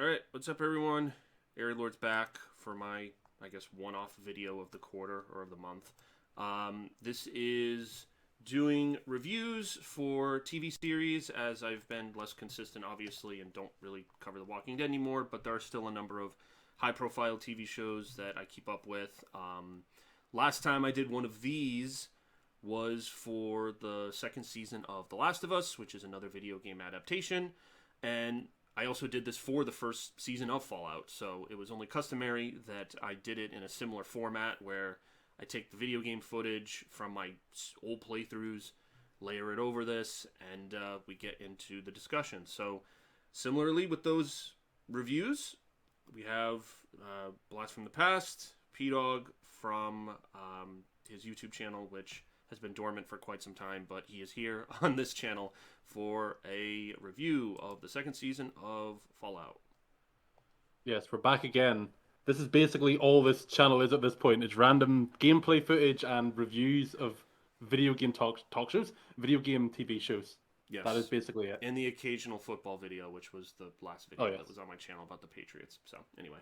All right, what's up, everyone? Airy Lord's back for my, I guess, one-off video of the quarter or of the month. This is doing reviews for TV series, as I've been less consistent, obviously, and don't really cover The Walking Dead anymore, but there are still a number of high-profile TV shows that I keep up with. Last time I did one of these was for the second season of The Last of Us, which is another video game adaptation, and I also did this for the first season of Fallout, so it was only customary that I did it in a similar format where I take the video game footage from my old playthroughs, layer it over this, and we get into the discussion. So, similarly with those reviews, we have Blast from the Past, pdaaaawg from his YouTube channel, which has been dormant for quite some time, but he is here on this channel for a review of the second season of Fallout. Yes, we're back again. This is basically all this channel is at this point. It's random gameplay footage and reviews of video game talk shows, video game TV shows. Yes. That is basically it. And the occasional football video, which was the last video that was on my channel about the Patriots. So, anyway.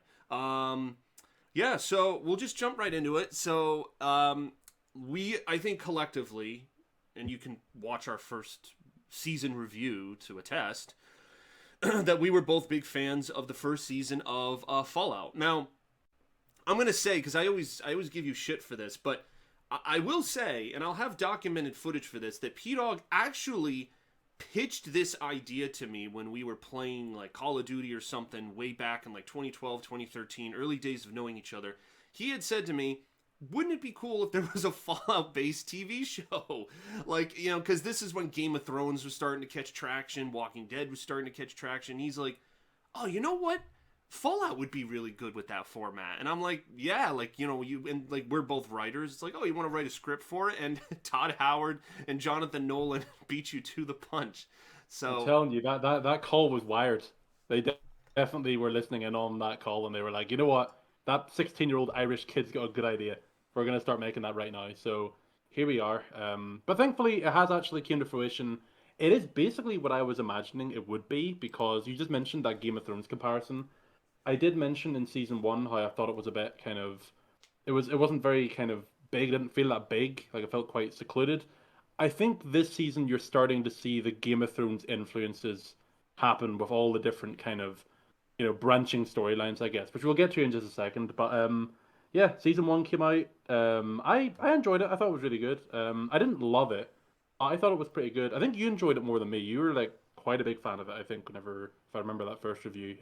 Yeah, so we'll just jump right into it. So, I think collectively, and you can watch our first season review to attest, that we were both big fans of the first season of Fallout. Now, I'm going to say, because I always give you shit for this, but I will say, and I'll have documented footage for this, that pdaaaawg actually pitched this idea to me when we were playing like Call of Duty or something way back in like 2012, 2013, early days of knowing each other. He had said to me, wouldn't it be cool if there was a Fallout-based TV show? Like, you know, because this is when Game of Thrones was starting to catch traction, Walking Dead was starting to catch traction. He's like, oh, you know what? Fallout would be really good with that format. And I'm like, yeah, like, you know, we're both writers. It's like, oh, you want to write a script for it? And Todd Howard and Jonathan Nolan beat you to the punch. So I'm telling you, that call was wired. They definitely were listening in on that call, and they were like, you know what? That 16-year-old Irish kid's got a good idea. We're going to start making that right now. So here we are. But thankfully, it has actually came to fruition. It is basically what I was imagining it would be, because you just mentioned that Game of Thrones comparison. I did mention in season one how I thought it was a bit kind of... It wasn't very kind of big. It didn't feel that big. Like, it felt quite secluded. I think this season you're starting to see the Game of Thrones influences happen with all the different kind of, you know, branching storylines, I guess, which we'll get to in just a second. But yeah, season one came out. I enjoyed it. I thought it was really good. I didn't love it. I thought it was pretty good. I think you enjoyed it more than me. You were like quite a big fan of it, I think, whenever, if I remember that first review.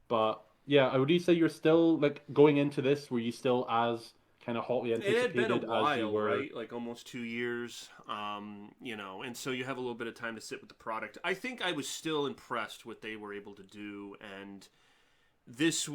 But yeah, would you say you're still like going into this? Were you still as kind of hotly anticipated it had been a while, as you were? right? Like almost 2 years, you know, and so you have a little bit of time to sit with the product. I think I was still impressed what they were able to do, and this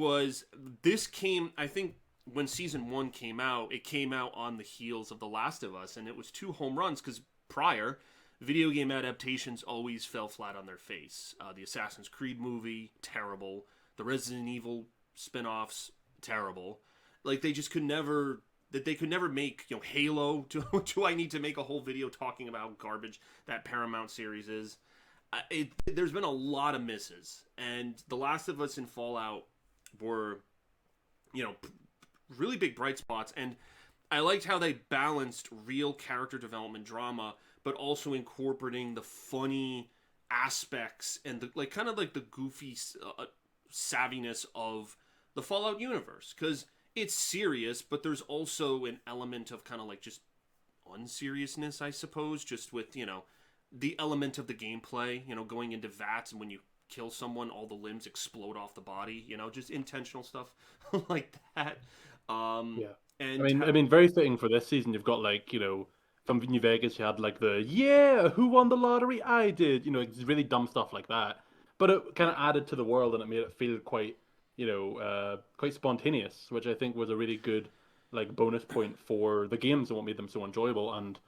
came, I think, when season one came out, it came out on the heels of The Last of Us, and it was two home runs, because prior, video game adaptations always fell flat on their face. The Assassin's Creed movie, terrible. The Resident Evil spin-offs, terrible. Like, they just could never make, you know, Halo. Do I need to make a whole video talking about how garbage that Paramount series is? There's been a lot of misses, and The Last of Us and Fallout were, you know, really big bright spots, and I liked how they balanced real character development drama, but also incorporating the funny aspects and the like, kind of like the goofy savviness of the Fallout universe, because it's serious, but there's also an element of kind of like just unseriousness, I suppose, just with, you know, the element of the gameplay, you know, going into vats, and when you kill someone, all the limbs explode off the body, you know, just intentional stuff like that. Yeah. And I mean, very fitting for this season. You've got like, you know, from New Vegas, you had like who won the lottery? I did. You know, it's really dumb stuff like that. But it kind of added to the world, and it made it feel quite, you know, quite spontaneous, which I think was a really good like bonus point for the games and what made them so enjoyable. And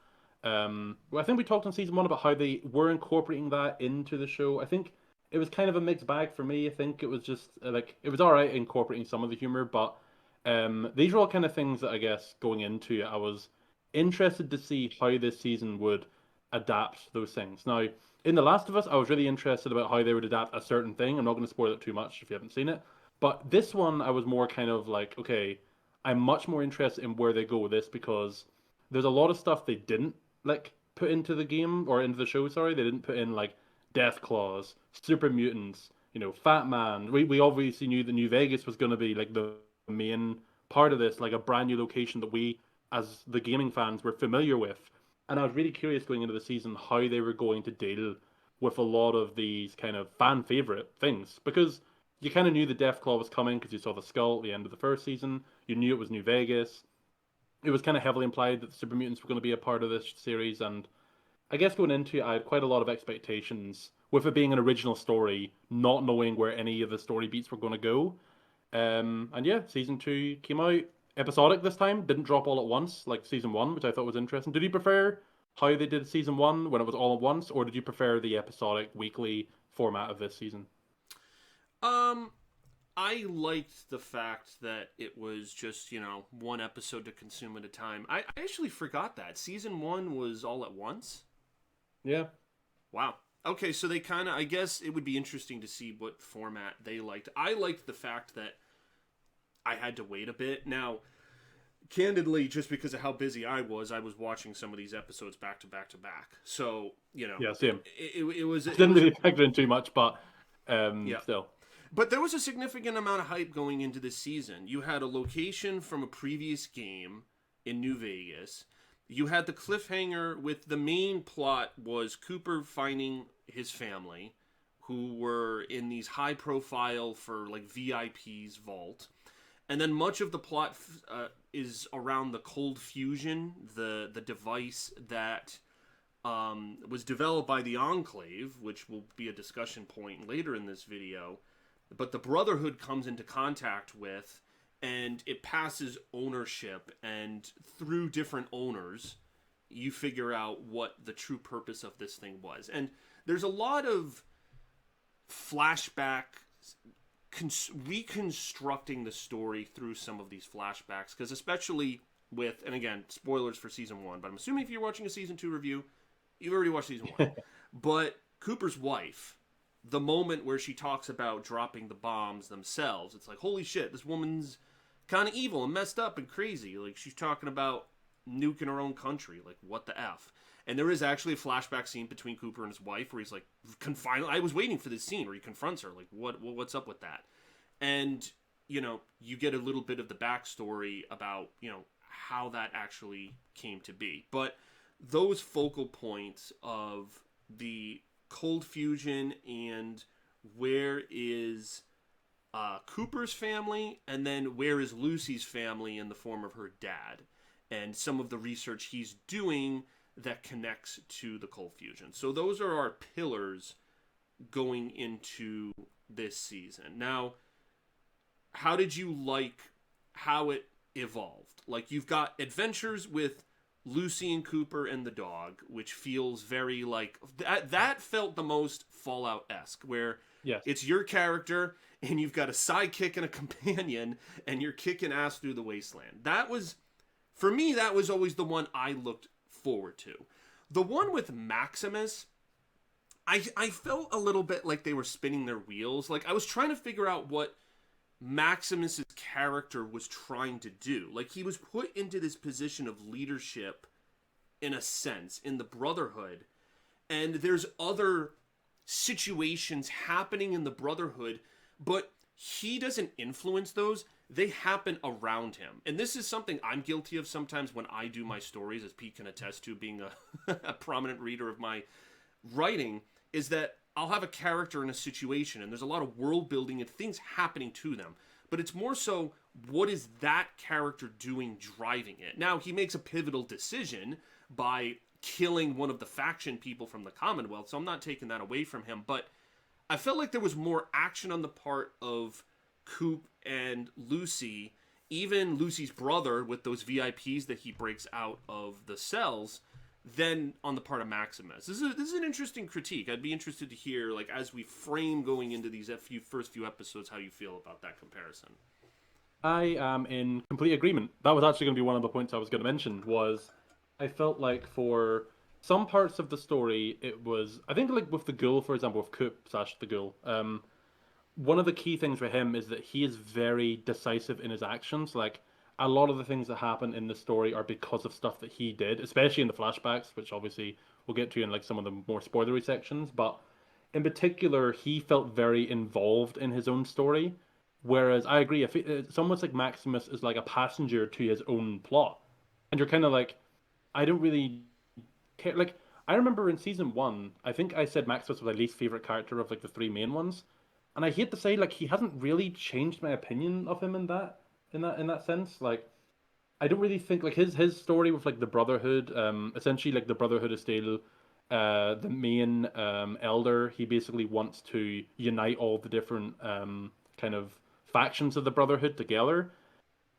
well, I think we talked in season one about how they were incorporating that into the show. I think it was kind of a mixed bag for me. I think it was just like it was all right incorporating some of the humor, but these are all kind of things that I guess going into it, I was interested to see how this season would adapt those things. Now, in The Last of Us, I was really interested about how they would adapt a certain thing. I'm not going to spoil it too much if you haven't seen it. But this one, I was more kind of like, okay, I'm much more interested in where they go with this because there's a lot of stuff they didn't like put into the game or into the show. Sorry, they didn't put in like Death Claws, super mutants, Fat Man. We obviously knew the New Vegas was going to be like the main part of this, like a brand new location that we, as the gaming fans, were familiar with. And I was really curious going into the season how they were going to deal with a lot of these kind of fan favorite things because you kind of knew the Deathclaw was coming because you saw the skull at the end of the first season. You knew it was New Vegas. It was kind of heavily implied that the Super Mutants were going to be a part of this series, and I guess going into it, I had quite a lot of expectations with it being an original story, not knowing where any of the story beats were going to go. And yeah, season two came out episodic this time, didn't drop all at once like season one, which I thought was interesting. Did you prefer how they did season one when it was all at once, or did you prefer the episodic weekly format of this season? Um, I liked the fact that it was just, one episode to consume at a time. I actually forgot that. Season one was all at once? Yeah. Wow. Okay, so they kind of, I guess it would be interesting to see what format they liked. I liked the fact that I had to wait a bit. Now, candidly, just because of how busy I was watching some of these episodes back to back to back. So, Yeah, same. it was... It Didn't was really factor in too much, but yeah. still. But there was a significant amount of hype going into this season. You had a location from a previous game in New Vegas. You had the cliffhanger with the main plot was Cooper finding his family, who were in these high profile for like VIP's vault. And then much of the plot is around the cold fusion, the device that was developed by the Enclave, which will be a discussion point later in this video. But the Brotherhood comes into contact with, and it passes ownership, and through different owners, you figure out what the true purpose of this thing was. And there's a lot of flashback reconstructing the story through some of these flashbacks, because especially with, and again, spoilers for season one, but I'm assuming if you're watching a season two review, you've already watched season one. But Cooper's wife, the moment where she talks about dropping the bombs themselves, it's like, holy shit, this woman's kind of evil and messed up and crazy. Like, she's talking about nuking her own country. Like, what the F? And there is actually a flashback scene between Cooper and his wife where he's like, I was waiting for this scene where he confronts her. Like, what's up with that? And, you get a little bit of the backstory about, how that actually came to be. But those focal points of the cold fusion and where is Cooper's family, and then where is Lucy's family in the form of her dad, and some of the research he's doing that connects to the cold fusion. So those are our pillars going into this season. Now, how did you like how it evolved? Like, you've got adventures with Lucy and Cooper and the dog, which feels very like that felt the most Fallout-esque, where yes, it's your character and you've got a sidekick and a companion and you're kicking ass through the wasteland. That was, for me, that was always the one I looked forward to. The one with Maximus, I felt a little bit like they were spinning their wheels. Like, I was trying to figure out what Maximus's character was trying to do. Like, he was put into this position of leadership, in a sense, in the Brotherhood, and there's other situations happening in the Brotherhood, but he doesn't influence those. They happen around him. And this is something I'm guilty of sometimes when I do my stories, as Pete can attest to, being a prominent reader of my writing, is that I'll have a character in a situation, and there's a lot of world building and things happening to them. But it's more so, what is that character doing driving it? Now, he makes a pivotal decision by killing one of the faction people from the Commonwealth, so I'm not taking that away from him. But I felt like there was more action on the part of Coop and Lucy, even Lucy's brother with those VIPs that he breaks out of the cells, than on the part of Maximus. This is an interesting critique. I'd be interested to hear, like, as we frame going into these first few episodes, how you feel about that comparison. I am in complete agreement. That was actually going to be one of the points I was going to mention, was I felt like for some parts of the story, it was, I think, like with the ghoul, for example, with Coop slash the ghoul. One of the key things for him is that he is very decisive in his actions. Like a lot of the things that happen in the story are because of stuff that he did, especially in the flashbacks, which obviously we'll get to in like some of the more spoilery sections. But in particular, he felt very involved in his own story. Whereas I agree, if it's almost like Maximus is like a passenger to his own plot, and you're kind of like, I don't really care. Like I remember in season one, I think I said Maximus was my least favorite character of like the three main ones, and I hate to say like he hasn't really changed my opinion of him in that sense. Like I don't really think like his story with like the Brotherhood, essentially like the Brotherhood is still the main elder. He basically wants to unite all the different kind of factions of the Brotherhood together.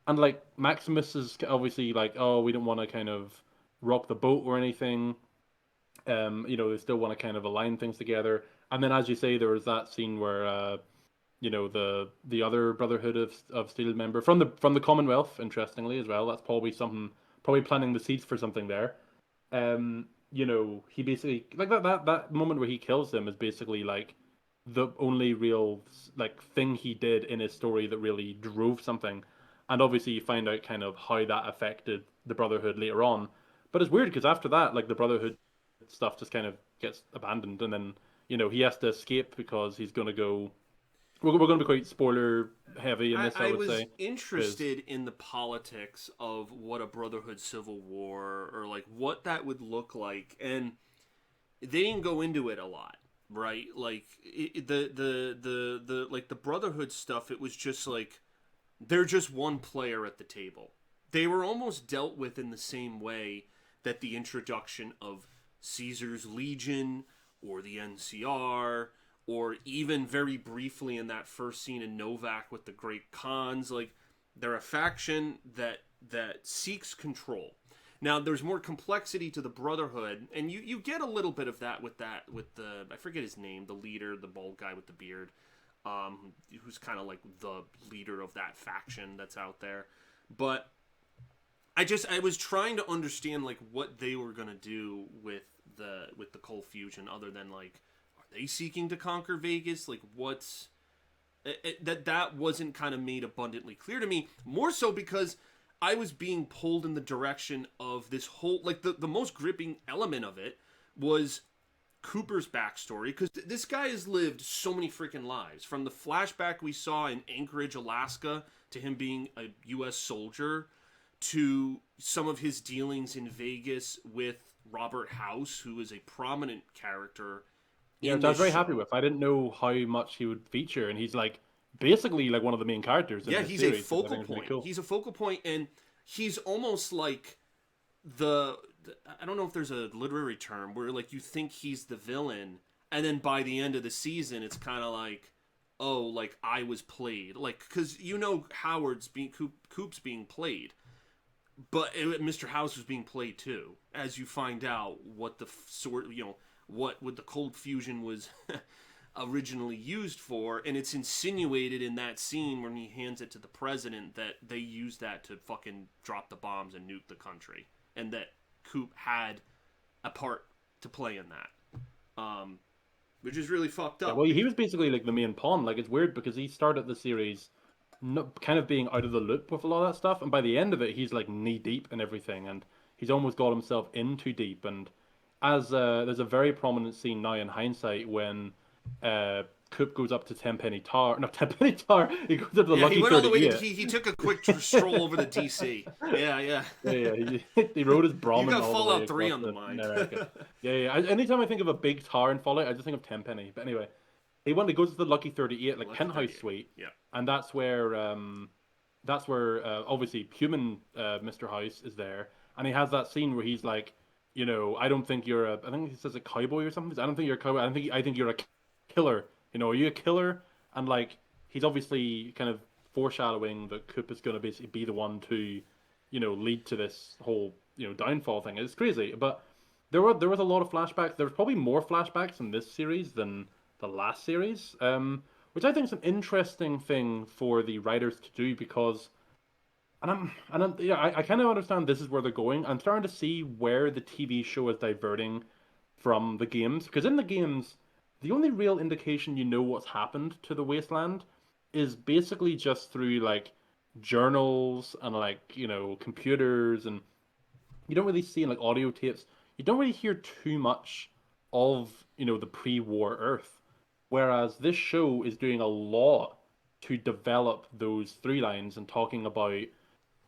And like Maximus is obviously like, oh, we don't want to kind of rock the boat or anything. They still want to kind of align things together. And then, as you say, there was that scene where, the other Brotherhood of Steel member from the Commonwealth, interestingly as well. That's probably something, probably planting the seeds for something there. He basically like that moment where he kills them is basically like the only real like thing he did in his story that really drove something. And obviously, you find out kind of how that affected the Brotherhood later on. But it's weird because after that, like the Brotherhood stuff just kind of gets abandoned, and then he has to escape because he's going to go. We're going to be quite spoiler heavy in this, I I would was say, because interested in the politics of what a Brotherhood civil war or like what that would look like, and they didn't go into it a lot, right? Like the like the Brotherhood stuff, it was just like they're just one player at the table. They were almost dealt with in the same way that the introduction of Caesar's Legion or the NCR or even very briefly in that first scene in Novak with the Great Khans, like they're a faction that seeks control. Now there's more complexity to the Brotherhood, and you get a little bit of that with the I forget his name, the leader, the bald guy with the beard, who's kind of like the leader of that faction that's out there. But I was trying to understand like what they were gonna do with the cold fusion, other than like are they seeking to conquer Vegas? Like what's that wasn't kind of made abundantly clear to me. More so because I was being pulled in the direction of this whole like the most gripping element of it was Cooper's backstory, because this guy has lived so many freaking lives. From the flashback we saw in Anchorage, Alaska, to him being a U.S. soldier, to some of his dealings in Vegas with Robert House, who is a prominent character yeah, in which I was this very happy show. with. I didn't know how much he would feature, and he's like basically like one of the main characters in Yeah, this he's a series, which I focal think is really point. cool. He's a focal point, and he's almost like the I don't know if there's a literary term where like you think he's the villain, and then by the end of the season, it's kind of like, oh, like I was played, like because Howard's being Coop's being played, but Mr. House was being played too, as you find out what the sort what the cold fusion was originally used for, and it's insinuated in that scene when he hands it to the president that they used that to fucking drop the bombs and nuke the country, and that Coop had a part to play in that, which is really fucked Yeah, up. well, he was basically like the main pawn. Like it's weird because he started the series kind of being out of the loop with a lot of that stuff, and by the end of it, he's like knee deep in everything, and he's almost got himself in too deep. And as there's a very prominent scene now in hindsight when uh, Coop goes up to Tenpenny Tower, not Tenpenny Tower, he goes up to the Yeah, he Lucky went all the way to 38. he took a quick stroll over to DC. Yeah, yeah. Yeah, yeah. He rode his You Brahmin got all the way Fallout 3 across on the the mind. America. Yeah, yeah. Anytime I think of a big tower in Fallout, I just think of Tenpenny. But anyway, he goes to the Lucky 38, like Lucky penthouse 38. suite, Yeah. and that's where obviously human Mr. House is there, and he has that scene where he's like, I don't think you're a, I think he says a cowboy or something. I don't think you're a cowboy. I think you're a killer. Are you a killer? And like he's obviously kind of foreshadowing that Coop is going to basically be the one to, lead to this whole downfall thing. It's crazy, but there was a lot of flashbacks. There was probably more flashbacks in this series than the last series, which I think is an interesting thing for the writers to do because yeah, I kind of understand this is where they're going. I'm starting to see where the TV show is diverting from the games, because in the games, the only real indication you know what's happened to the wasteland is basically just through like journals and like, computers, and you don't really see in like audio tapes. You don't really hear too much of, the pre-war Earth. Whereas this show is doing a lot to develop those through lines and talking about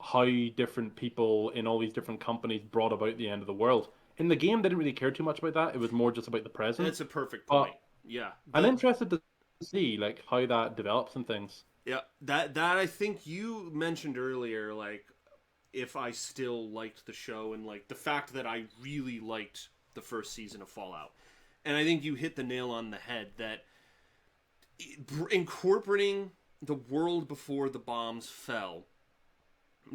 how different people in all these different companies brought about the end of the world. In the game, they didn't really care too much about that. It was more just about the present. That's a perfect But point. Yeah. I'm interested to see like how that develops and things. Yeah, that I think you mentioned earlier, like if I still liked the show and like the fact that I really liked the first season of Fallout. And I think you hit the nail on the head that incorporating the world before the bombs fell,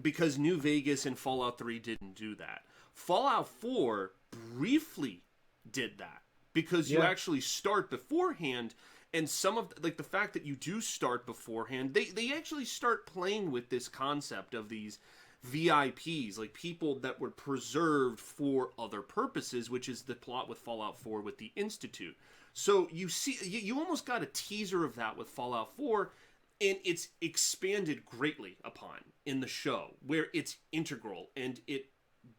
because New Vegas and Fallout 3 didn't do that. Fallout 4 briefly did that because you Yeah, actually start beforehand, and some of like the fact that you do start beforehand, they actually start playing with this concept of these VIPs, like people that were preserved for other purposes, which is the plot with Fallout 4 with the Institute. So you see, you almost got a teaser of that with Fallout 4, and it's expanded greatly upon in the show, where it's integral and it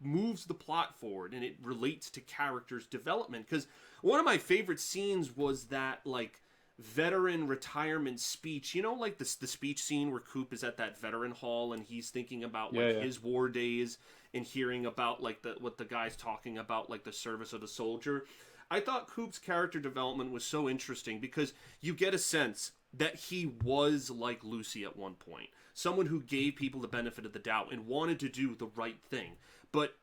moves the plot forward and it relates to characters' development. Because one of my favorite scenes was that like veteran retirement speech. You know, like the speech scene where Coop is at that veteran hall and he's thinking about yeah, like yeah. his war days and hearing about like what the guy's talking about, like the service of the soldier. I thought Coop's character development was so interesting because you get a sense that he was like Lucy at one point, someone who gave people the benefit of the doubt and wanted to do the right thing. But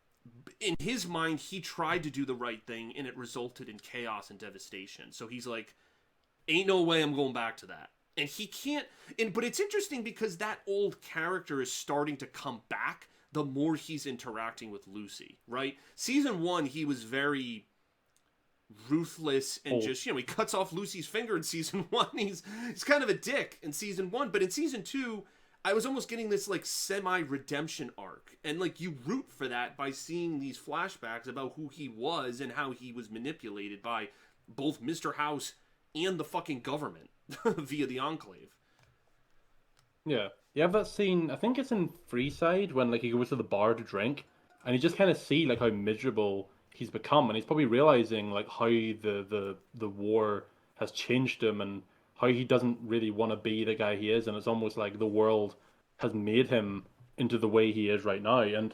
in his mind, he tried to do the right thing and it resulted in chaos and devastation. So he's like, ain't no way I'm going back to that. And he can't. And but it's interesting because that old character is starting to come back the more he's interacting with Lucy, right? Season 1, he was very ruthless and Oh, just, he cuts off Lucy's finger in season 1. He's kind of a dick in season 1, but in season 2 I was almost getting this like semi redemption arc, and like you root for that by seeing these flashbacks about who he was and how he was manipulated by both Mr. House and the fucking government via the Enclave. yeah. You have that scene. I think it's in Freeside when like he goes to the bar to drink, and you just kind of see like how miserable he's become, and he's probably realizing like how the war has changed him, and how he doesn't really want to be the guy he is, and it's almost like the world has made him into the way he is right now. And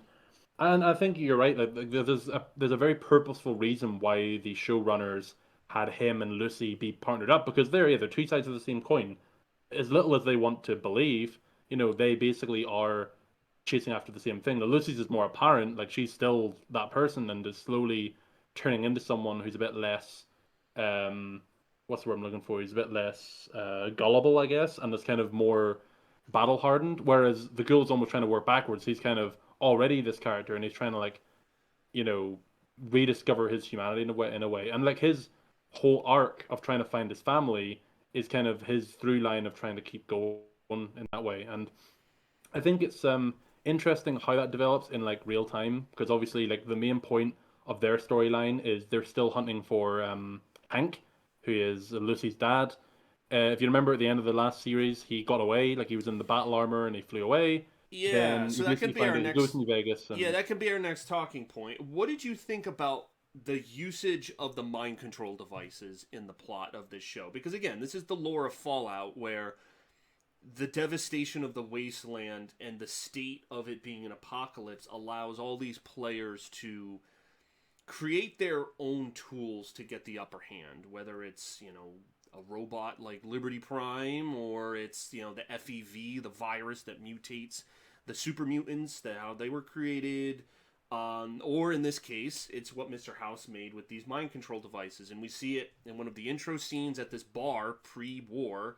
I think you're right. Like there's a very purposeful reason why the showrunners had him and Lucy be partnered up, because they're either two sides of the same coin. As little as they want to believe, they basically are chasing after the same thing. Now, Lucy's is more apparent, like she's still that person and is slowly turning into someone who's a bit less, um, what's the word I'm looking for? He's a bit less gullible, I guess, and is kind of more battle hardened. Whereas the ghoul's almost trying to work backwards. He's kind of already this character, and he's trying to like, you know, rediscover his humanity in a way, and like his whole arc of trying to find his family is kind of his through line of trying to keep going in that way. And I think it's interesting how that develops in like real time, because obviously like the main point of their storyline is they're still hunting for Hank, who is Lucy's dad. If you remember at the end of the last series, he got away, like he was in the battle armor and he flew away. Yeah, Then so you that basically could be find our out he goes next. to New Vegas, Yeah, and that could be our next talking point. What did you think about the usage of the mind control devices in the plot of this show? Because again, this is the lore of Fallout, where the devastation of the wasteland and the state of it being an apocalypse allows all these players to create their own tools to get the upper hand, whether it's, a robot like Liberty Prime, or it's, the FEV, the virus that mutates the super mutants, that how they were created, or in this case, it's what Mr. House made with these mind control devices. And we see it in one of the intro scenes at this bar pre-war,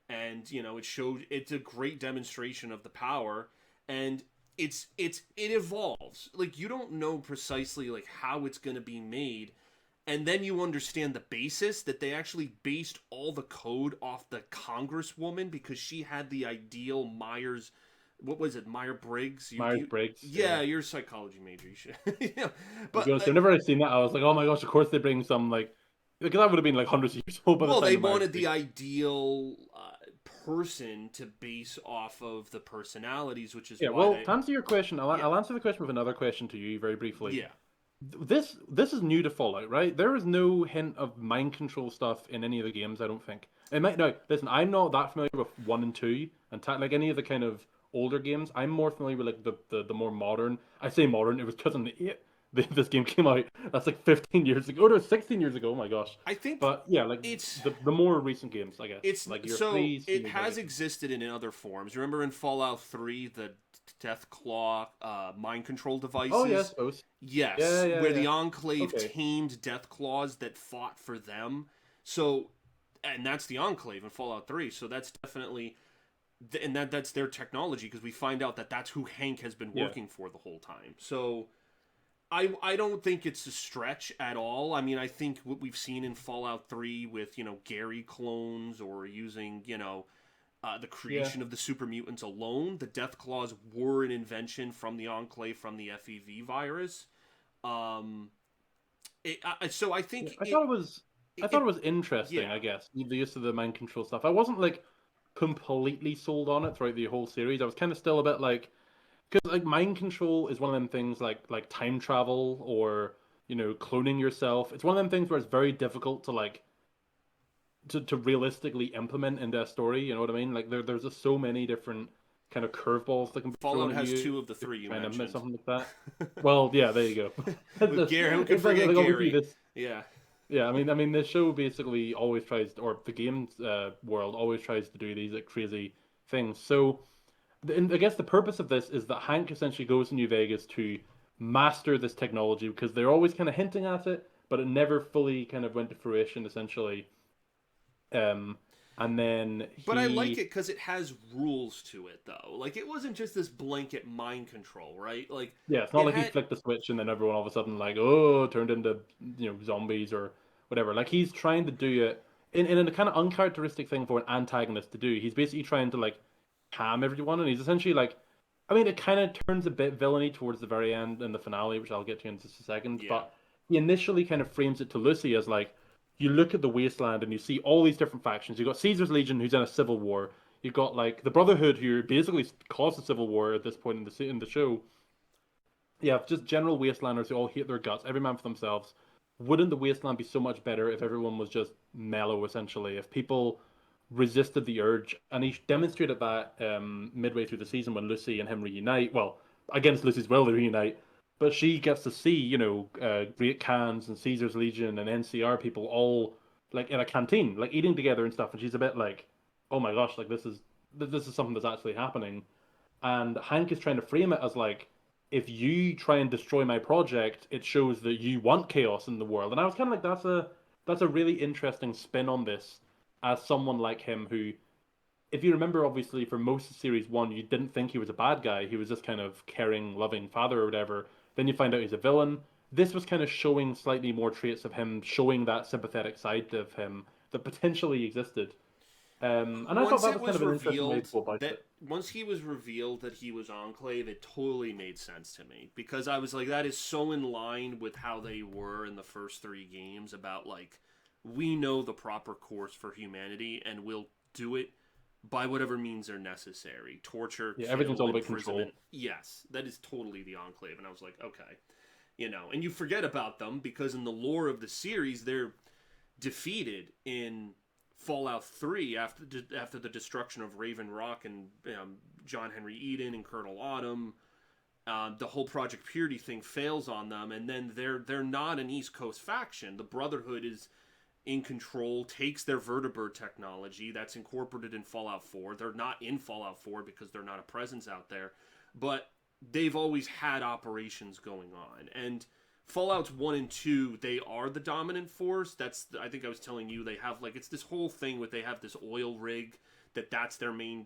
and it's a great demonstration of the power. And it evolves, like you don't know precisely like how it's going to be made, and then you understand the basis that they actually based all the code off the congresswoman, because she had the ideal Myers what was it, Meyer-Briggs? Myers-Briggs. Yeah, you're a psychology major. You should. Yeah, To be but honest, whenever I seen that, I was like, oh my gosh, of course they bring some like, because that would have been like hundreds of years old by the well, time they the wanted the Myers-Briggs. ideal person to base off of the personalities, which is Yeah, why well, they. to answer your question, Yeah, I'll answer the question with another question to you very briefly. yeah. This is new to Fallout, right? There is no hint of mind control stuff in any of the games, I don't think. It might now. Listen, I'm not that familiar with one and two, and like any of the kind of older games. I'm more familiar with like the more modern. I say modern. It was 2008. This game came out. That's like 15 years ago. Or no, 16 years ago. Oh my gosh. I think But yeah, like it's the more recent games, I guess. it's Like your so threes, it your has like. existed in other forms. Remember in Fallout 3, the Death Claw mind control Oh yeah, I devices? suppose. Yeah, Yes, yeah, where yeah. the Enclave Okay. tamed Death Claws that fought for them. So, and that's the Enclave in Fallout 3. So that's definitely, and that's their technology because we find out that that's who Hank has been Yeah. working for the whole time. So I don't think it's a stretch at all. I mean, I think what we've seen in Fallout 3 with, Gary clones or using, the Yeah. creation of the super mutants alone, the Death Claws were an invention from the Enclave, from the FEV virus. Um, so I Yeah, think I thought it was I thought it it was interesting, yeah. I guess, the use of the mind control stuff. I wasn't like completely sold on it throughout the whole series. I was kind of still a bit like because like mind control is one of them things like time travel or cloning yourself. It's one of them things where it's very difficult to like to realistically implement into a story. You know what I mean? Like there's just so many different kind of curveballs that can be thrown Fallout at has you two of the if three you you try and implement mentioned. something like that. Well, yeah, there you go. With Gary, who can It's like forget obviously Gary? this. Yeah. Yeah, I mean, the show basically always tries, or the games world always tries to do these like crazy things. So, and I guess the purpose of this is that Hank essentially goes to New Vegas to master this technology because they're always kind of hinting at it, but it never fully kind of went to fruition, essentially. Um, and then But I like he, it because it has rules to it, though. Like, it wasn't just this blanket mind control, right? Like, yeah, it's not it like he had. flicked the switch and then everyone all of a sudden like, oh, turned into zombies or whatever. Like he's trying to do it in a kind of uncharacteristic thing for an antagonist to do. He's basically trying to like calm everyone, and he's essentially like, I mean, it kind of turns a bit villainy towards the very end in the finale, which I'll get to in just a second. Yeah. But he initially kind of frames it to Lucy as like, you look at the wasteland and you see all these different factions. You've got Caesar's Legion, who's in a civil war. You've got like the Brotherhood, who basically caused the civil war at this point in the show. Yeah, just general wastelanders who all hate their guts, every man for themselves. Wouldn't the wasteland be so much better if everyone was just mellow, essentially? If people resisted the urge, and he demonstrated that midway through the season when Lucy and him reunite. Well, against Lucy's will, they reunite, but she gets to see, Great Khans and Caesar's Legion and NCR people all like in a canteen, like eating together and stuff, and she's a bit like, "Oh my gosh, like this is something that's actually happening." And Hank is trying to frame it as like, if you try and destroy my project, it shows that you want chaos in the world. And I was kind of like, that's a really interesting spin on this, as someone like him who, if you remember, obviously for most of series one, you didn't think he was a bad guy. He was just kind of caring, loving father or whatever. Then you find out he's a villain. This was kind of showing slightly more traits of him, showing that sympathetic side of him that potentially existed. And I thought Once that it was kind was of an interesting way to revealed go about that it. once he was revealed that he was Enclave, it totally made sense to me because I was like, that is so in line with how they were in the first three games about like, we know the proper course for humanity and we'll do it by whatever means are necessary. Torture, Yeah, everything's kill, all about control. imprisonment. Yes, that is totally the Enclave. And I was like, okay. And you forget about them because in the lore of the series, they're defeated in Fallout 3 after the destruction of Raven Rock and John Henry Eden and Colonel Autumn. The whole Project Purity thing fails on them, and then they're not an East Coast faction. The Brotherhood is in control, takes their vertibird technology that's incorporated in Fallout 4. They're not in Fallout 4 because they're not a presence out there, but they've always had operations going on. And Fallout's 1 and 2, they are the dominant force. I think I was telling you, they have like, it's this whole thing with, they have this oil rig that's their main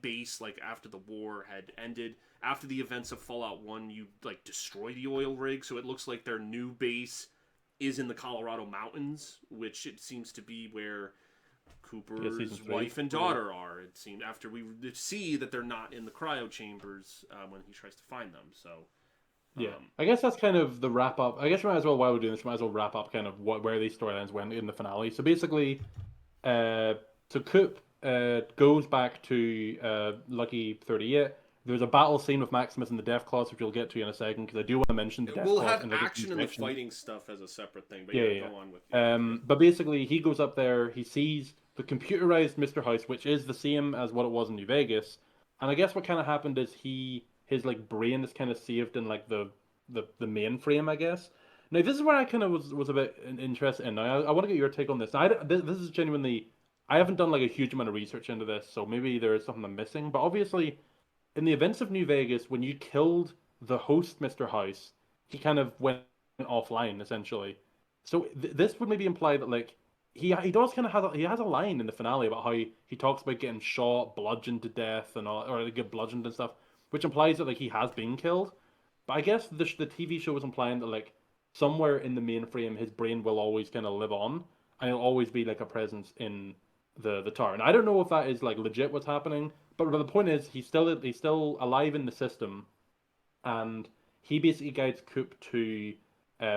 base, like after the war had ended. After the events of Fallout 1, you like destroy the oil rig, so it looks like their new base is in the Colorado mountains, which it seems to be where Yeah, season Cooper's 3. wife and Yeah. daughter are. It seemed after we see that they're not in the cryo chambers when he tries to find them. So, Yeah, um, I guess that's kind of the wrap up. I guess we might as well, while we're doing this, we might as well wrap up kind of where these storylines went in the finale. So basically, uh, so Coop goes back to Lucky 38. There's a battle scene with Maximus and the Death Claws, which we'll get to in a second, because I do want to mention the Death we'll Claws have in like a action and the section. fighting stuff as a separate thing. But Yeah, yeah, yeah, go on with yeah. yeah. But basically, he goes up there. He sees the computerized Mr. House, which is the same as what it was in New Vegas. And I guess what kind of happened is his like brain is kind of saved in like the mainframe, I guess. Now this is where I kind of was a bit interested in. Now I want to get your take on this. Now, this is genuinely, I haven't done like a huge amount of research into this, so maybe there is something I'm missing. But obviously, in the events of New Vegas, when you killed the host, Mr. House, he kind of went offline essentially. So this would maybe imply that like he does kind of have he has a line in the finale about how he talks about getting shot, bludgeoned to death, and all, or like, get bludgeoned and stuff, which implies that like he has been killed. But I guess the TV show was implying that like somewhere in the mainframe his brain will always kind of live on, and he'll always be like a presence in the tower. And I don't know if that is like legit what's happening, but the point is he's still alive in the system, and he basically guides Coop to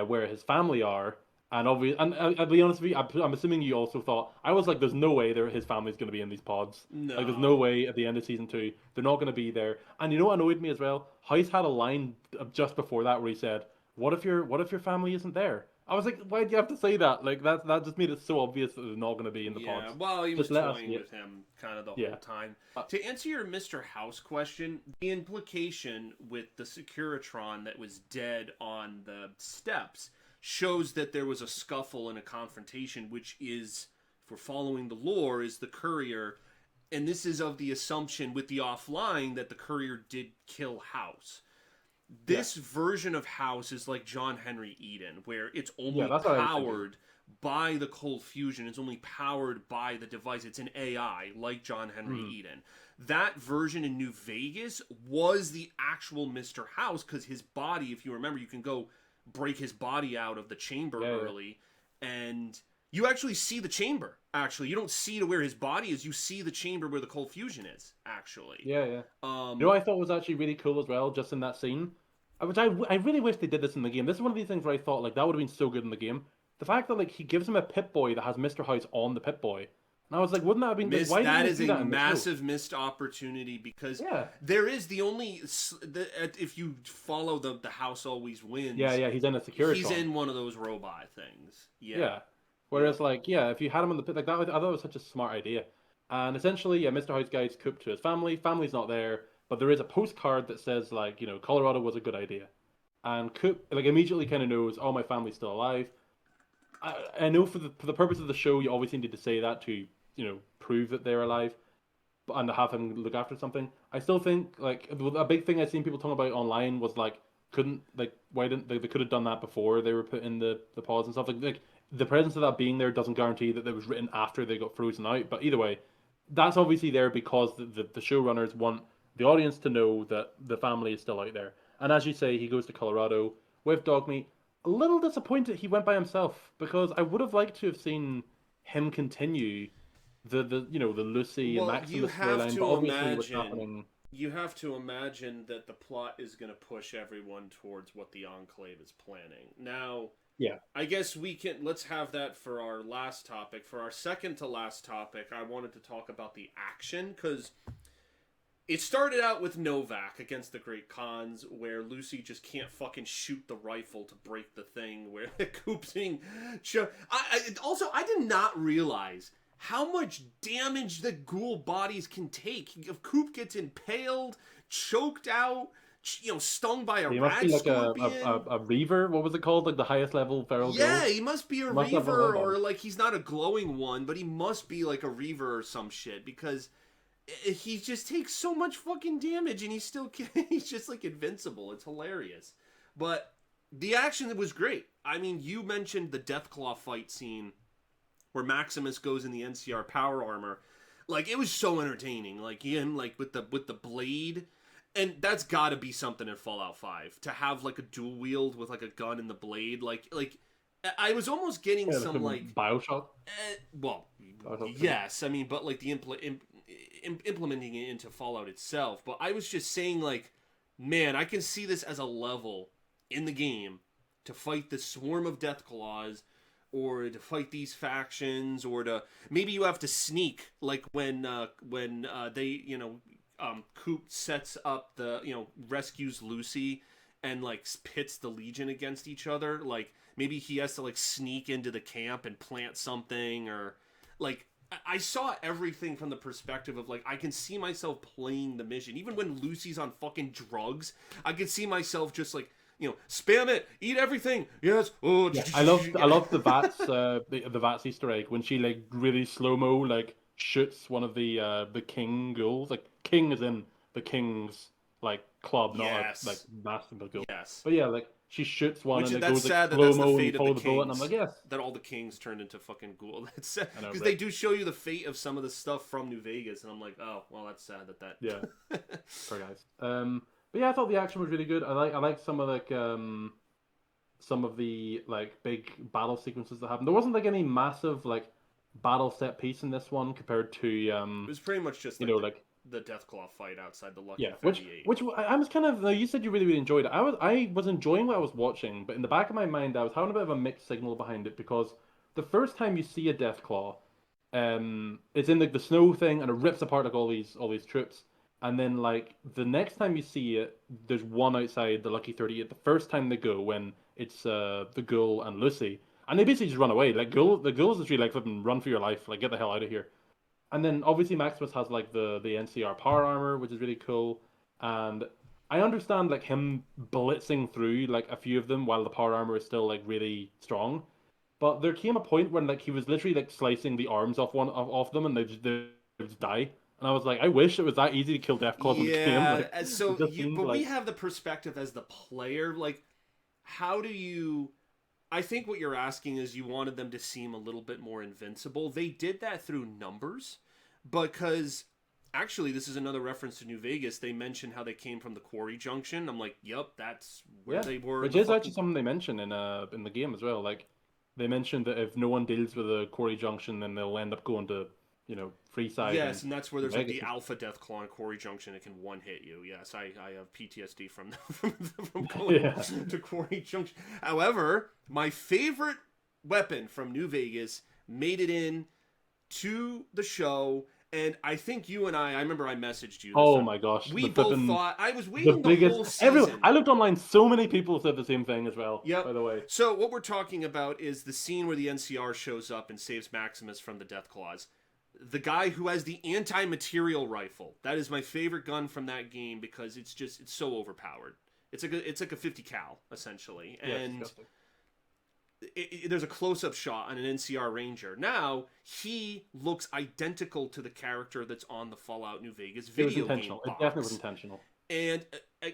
where his family are. And obviously, and I'll be honest with you, I'm assuming you also thought, I was like, there's no way his family's going to be in these pods. Like, there's no No. way at the end of season 2 they're not going to be there. And you know what annoyed me as well? Heist had a line just before that where he said, what if your family isn't there?" I was like, why do you have to say that? Like that just made it so obvious that they're not going to be in the Yeah, pods. well, he was Just let us toying see with it. him kind of the Yeah. whole time. Uh, To answer your Mr. House question, the implication with the Securitron that was dead on the steps shows that there was a scuffle and a confrontation, which is, if we're following the lore, is the courier. And this is of the assumption with the offline that the courier did kill House. yeah. This version of House is like John Henry Eden, where it's Yeah, only that's what I was thinking. powered by the cold fusion. It's only powered by the device. It's an AI, like John Henry Hmm. Eden. That version in New Vegas was the actual Mr. House, because his body, if you remember, you can go break his body out of the chamber Yeah, yeah. early, and you actually see the chamber. Actually, you don't see to where his body is. You see the chamber where the cold fusion is. Actually, Yeah, yeah. You know um, what I thought was actually really cool as well, just in that scene? Which I really wish they did this in the game. This is one of these things where I thought, like, that would have been so good in the game. The fact that, like, he gives him a Pip-Boy that has Mr. House on the Pip-Boy. And I was like, wouldn't that have been... Like, why didn't that they is do a that in the show? massive missed opportunity, because Yeah. there is the only if you follow the house always wins. Yeah, yeah, he's in a Securitron. He's in one of those robot things. Yeah. Yeah. Whereas, like, yeah, if you had him on the pit, like, that, I thought it was such a smart idea. And essentially, yeah, Mr. House guides Coop to his family. Family's not there, but there is a postcard that says, like, you know, Colorado was a good idea. And Coop, like, immediately kind of knows, oh, my family's still alive. I know for the purpose of the show, you always needed to say that to, you know, prove that they're alive, and to have him look after something. I still think, like, a big thing I've seen people talking about online was, like, couldn't, like, why didn't they could have done that before they were put in the pause and stuff. Like the presence of that being there doesn't guarantee that it was written after they got frozen out. But either way, that's obviously there because the showrunners want the audience to know that the family is still out there. And as you say, he goes to Colorado with Dogmeat. A little disappointed he went by himself, because I would have liked to have seen him continue the you know, the Lucy and Well, you Maximus have storyline, to but obviously what's imagine. happening. You have to imagine that the plot is going to push everyone towards what the Enclave is planning. Now, Yeah. I guess let's have that for our last topic. For our second to last topic, I wanted to talk about the action, because it started out with Novak against the Great Khans, where Lucy just can't fucking shoot the rifle to break the thing, where Coop's being... I did not realize how much damage the ghoul bodies can take. If Coop gets impaled, choked out, stung by a He must rad be like scorpion. a reaver. What was it called? Like the highest level feral Yeah, ghoul? he must be a Must have one of reaver, them or on. like he's not a glowing one, but he must be like a reaver or some shit, because he just takes so much fucking damage and he's just like invincible. It's hilarious. But the action was great. I mean, you mentioned the Deathclaw fight scene where Maximus goes in the NCR power armor. Like, it was so entertaining. Like him, like with the blade, and that's got to be something in Fallout 5 to have like a dual wield with like a gun and the blade. Like I was almost getting Yeah, like some some like, Bioshock. well, Bioshock 3. yes, I mean, but like the implementing it into Fallout itself. But I was just saying, like, man, I can see this as a level in the game to fight the swarm of Deathclaws, or to fight these factions, or to maybe you have to sneak, like when they Coop sets up the rescues Lucy and like pits the Legion against each other. Like maybe he has to like sneak into the camp and plant something, or like I saw everything from the perspective of like I can see myself playing the mission. Even when Lucy's on fucking drugs, I can see myself just like spam it, eat everything. Yes. Oh, Yeah, I love the Vats Easter egg when she like really slow mo like shoots one of the king ghouls. Like king is in the king's like club, not a like yes, basketball goal. yes. But yeah, like she shoots one Which and it that's goes like sad that slow that's the mo and you fate of the follow the bullet, and I'm kings. like, yes, That all the kings turned into fucking ghoul. That's sad I know, because they but do show you the fate of some of the stuff from New Vegas, and I'm like, oh well, that's sad yeah, that. poor guys. But yeah, I thought the action was really good. I like some of the like big battle sequences that happened. There wasn't like any massive like battle set piece in this one compared to It was pretty much just you like know the like the Deathclaw fight outside the yeah, Lucky which 38. which I was kind of you said you really enjoyed it. I was enjoying what I was watching, but in the back of my mind I was having a bit of a mixed signal behind it because the first time you see a Deathclaw, it's in like the snow thing and it rips apart like all these troops. And then like the next time you see it, there's one outside the Lucky 38. The first time they go when it's the Ghoul and Lucy, and they basically just run away. Like the Ghoul's literally like flipping run for your life, like get the hell out of here. And then obviously Maximus has like the NCR power armor, which is really cool. And I understand like him blitzing through like a few of them while the power armor is still like really strong. But there came a point when like he was literally like slicing the arms off them, and they just die. And I was like, I wish it was that easy to kill Deathclaws in the game. Yeah, Like it so just seemed but we like have the perspective as the player. Like, how do you? I think what you're asking is you wanted them to seem a little bit more invincible. They did that through numbers, because actually this is another reference to New Vegas. They mentioned how they came from the Quarry Junction. I'm like, yep, that's where yeah, they were in which the is actually fucking. something they mention in the game as well. Like they mentioned that if no one deals with a Quarry Junction, then they'll end up going to Freeside and Yes, and that's where there's like Vegas. the Alpha Death Claw in Quarry Junction. It can one hit you. Yes, I have PTSD from going Yeah. to Quarry Junction. However, my favorite weapon from New Vegas made it in to the show, and I think you and I remember I messaged you this Oh time. my gosh, We the both flipping thought I was the waiting the biggest whole everyone. season. I looked online. So many people said the same thing as well. Yep. By the way, So what we're talking about is the scene where the NCR shows up and saves Maximus from the Death Claws. The guy who has the anti-material rifle. That is my favorite gun from that game because it's so overpowered. It's like a 50 cal essentially, yeah, it's and disgusting. there's a close-up shot on an NCR Ranger. Now he looks identical to the character that's on the Fallout New Vegas It was video game intentional. It definitely was box. intentional. And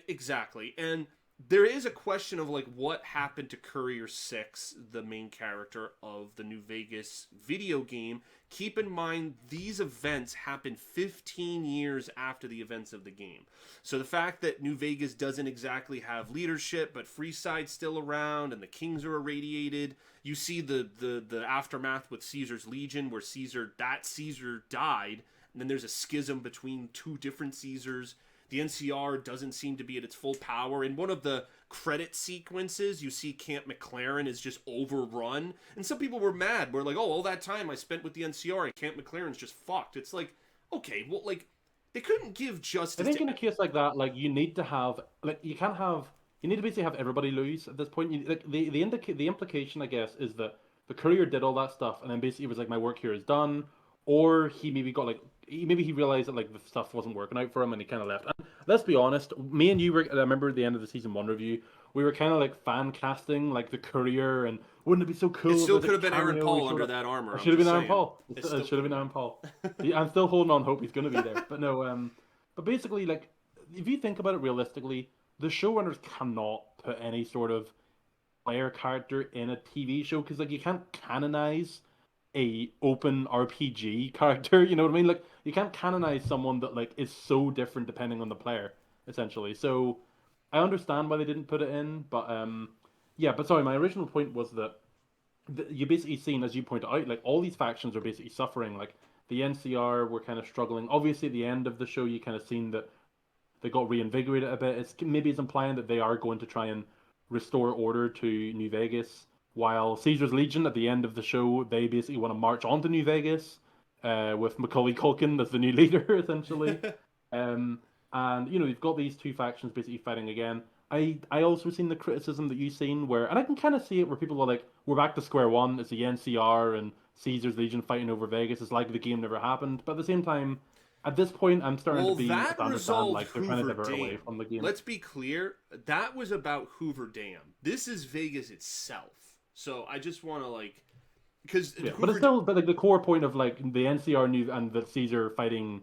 exactly. And there is a question of like what happened to Courier 6, the main character of the New Vegas video game. Keep in mind these events happened 15 years after the events of the game. So the fact that New Vegas doesn't exactly have leadership, but Freeside's still around and the Kings are irradiated. You see the aftermath with Caesar's Legion, where Caesar died, and then there's a schism between two different Caesars. The NCR doesn't seem to be at its full power. In one of the credit sequences, you see Camp McLaren is just overrun. And some people were mad. We're like, oh, all that time I spent with the NCR and Camp McLaren's just fucked. It's like, okay, well, like, they couldn't give I justice think to. in a case like that, like you need to have like you can't have you need to basically have everybody lose at this point. Like the implication, I guess, is that the courier did all that stuff and then basically was like, my work here is done, or he maybe got like maybe he realized that like the stuff wasn't working out for him and he kind of left. And let's be honest, me and you were I remember at the end of the season one review, we were kind of like fan casting like the courier and wouldn't it be so It cool if still there's could a have been Aaron cameo? He Paul showed under up. that armor. It I'm should have just been Aaron saying. Paul. It It still should could have been have Aaron been. Paul. Yeah, I'm still holding on hope he's going to be there. But no, but basically, like, if you think about it realistically, the showrunners cannot put any sort of player character in a TV show because, like, you can't canonize a open RPG character. You know what I mean? Like, you can't canonize someone that like is so different depending on the player, essentially. So, I understand why they didn't put it in, but yeah. But sorry, my original point was that you basically seen, as you pointed out, like all these factions are basically suffering. Like the NCR were kind of struggling. Obviously, at the end of the show, you kind of seen that they got reinvigorated a bit. It's implying that they are going to try and restore order to New Vegas. While Caesar's Legion at the end of the show, they basically want to march on to New Vegas, with Macaulay Culkin as the new leader, essentially. Um, and you've got these two factions basically fighting again. I also seen the criticism that you've seen where, and I can kind of see it where people are like, we're back to square one. It's the NCR and Caesar's Legion fighting over Vegas. It's like the game never happened. But at the same time, at this point, I'm starting Well, to that understand resolved like they're trying to Hoover divert away Dam. from the game. Let's be clear, that was about Hoover Dam. This is Vegas itself. So I just want to because Yeah, but it's still but like the core point of like the NCR new and the Caesar fighting,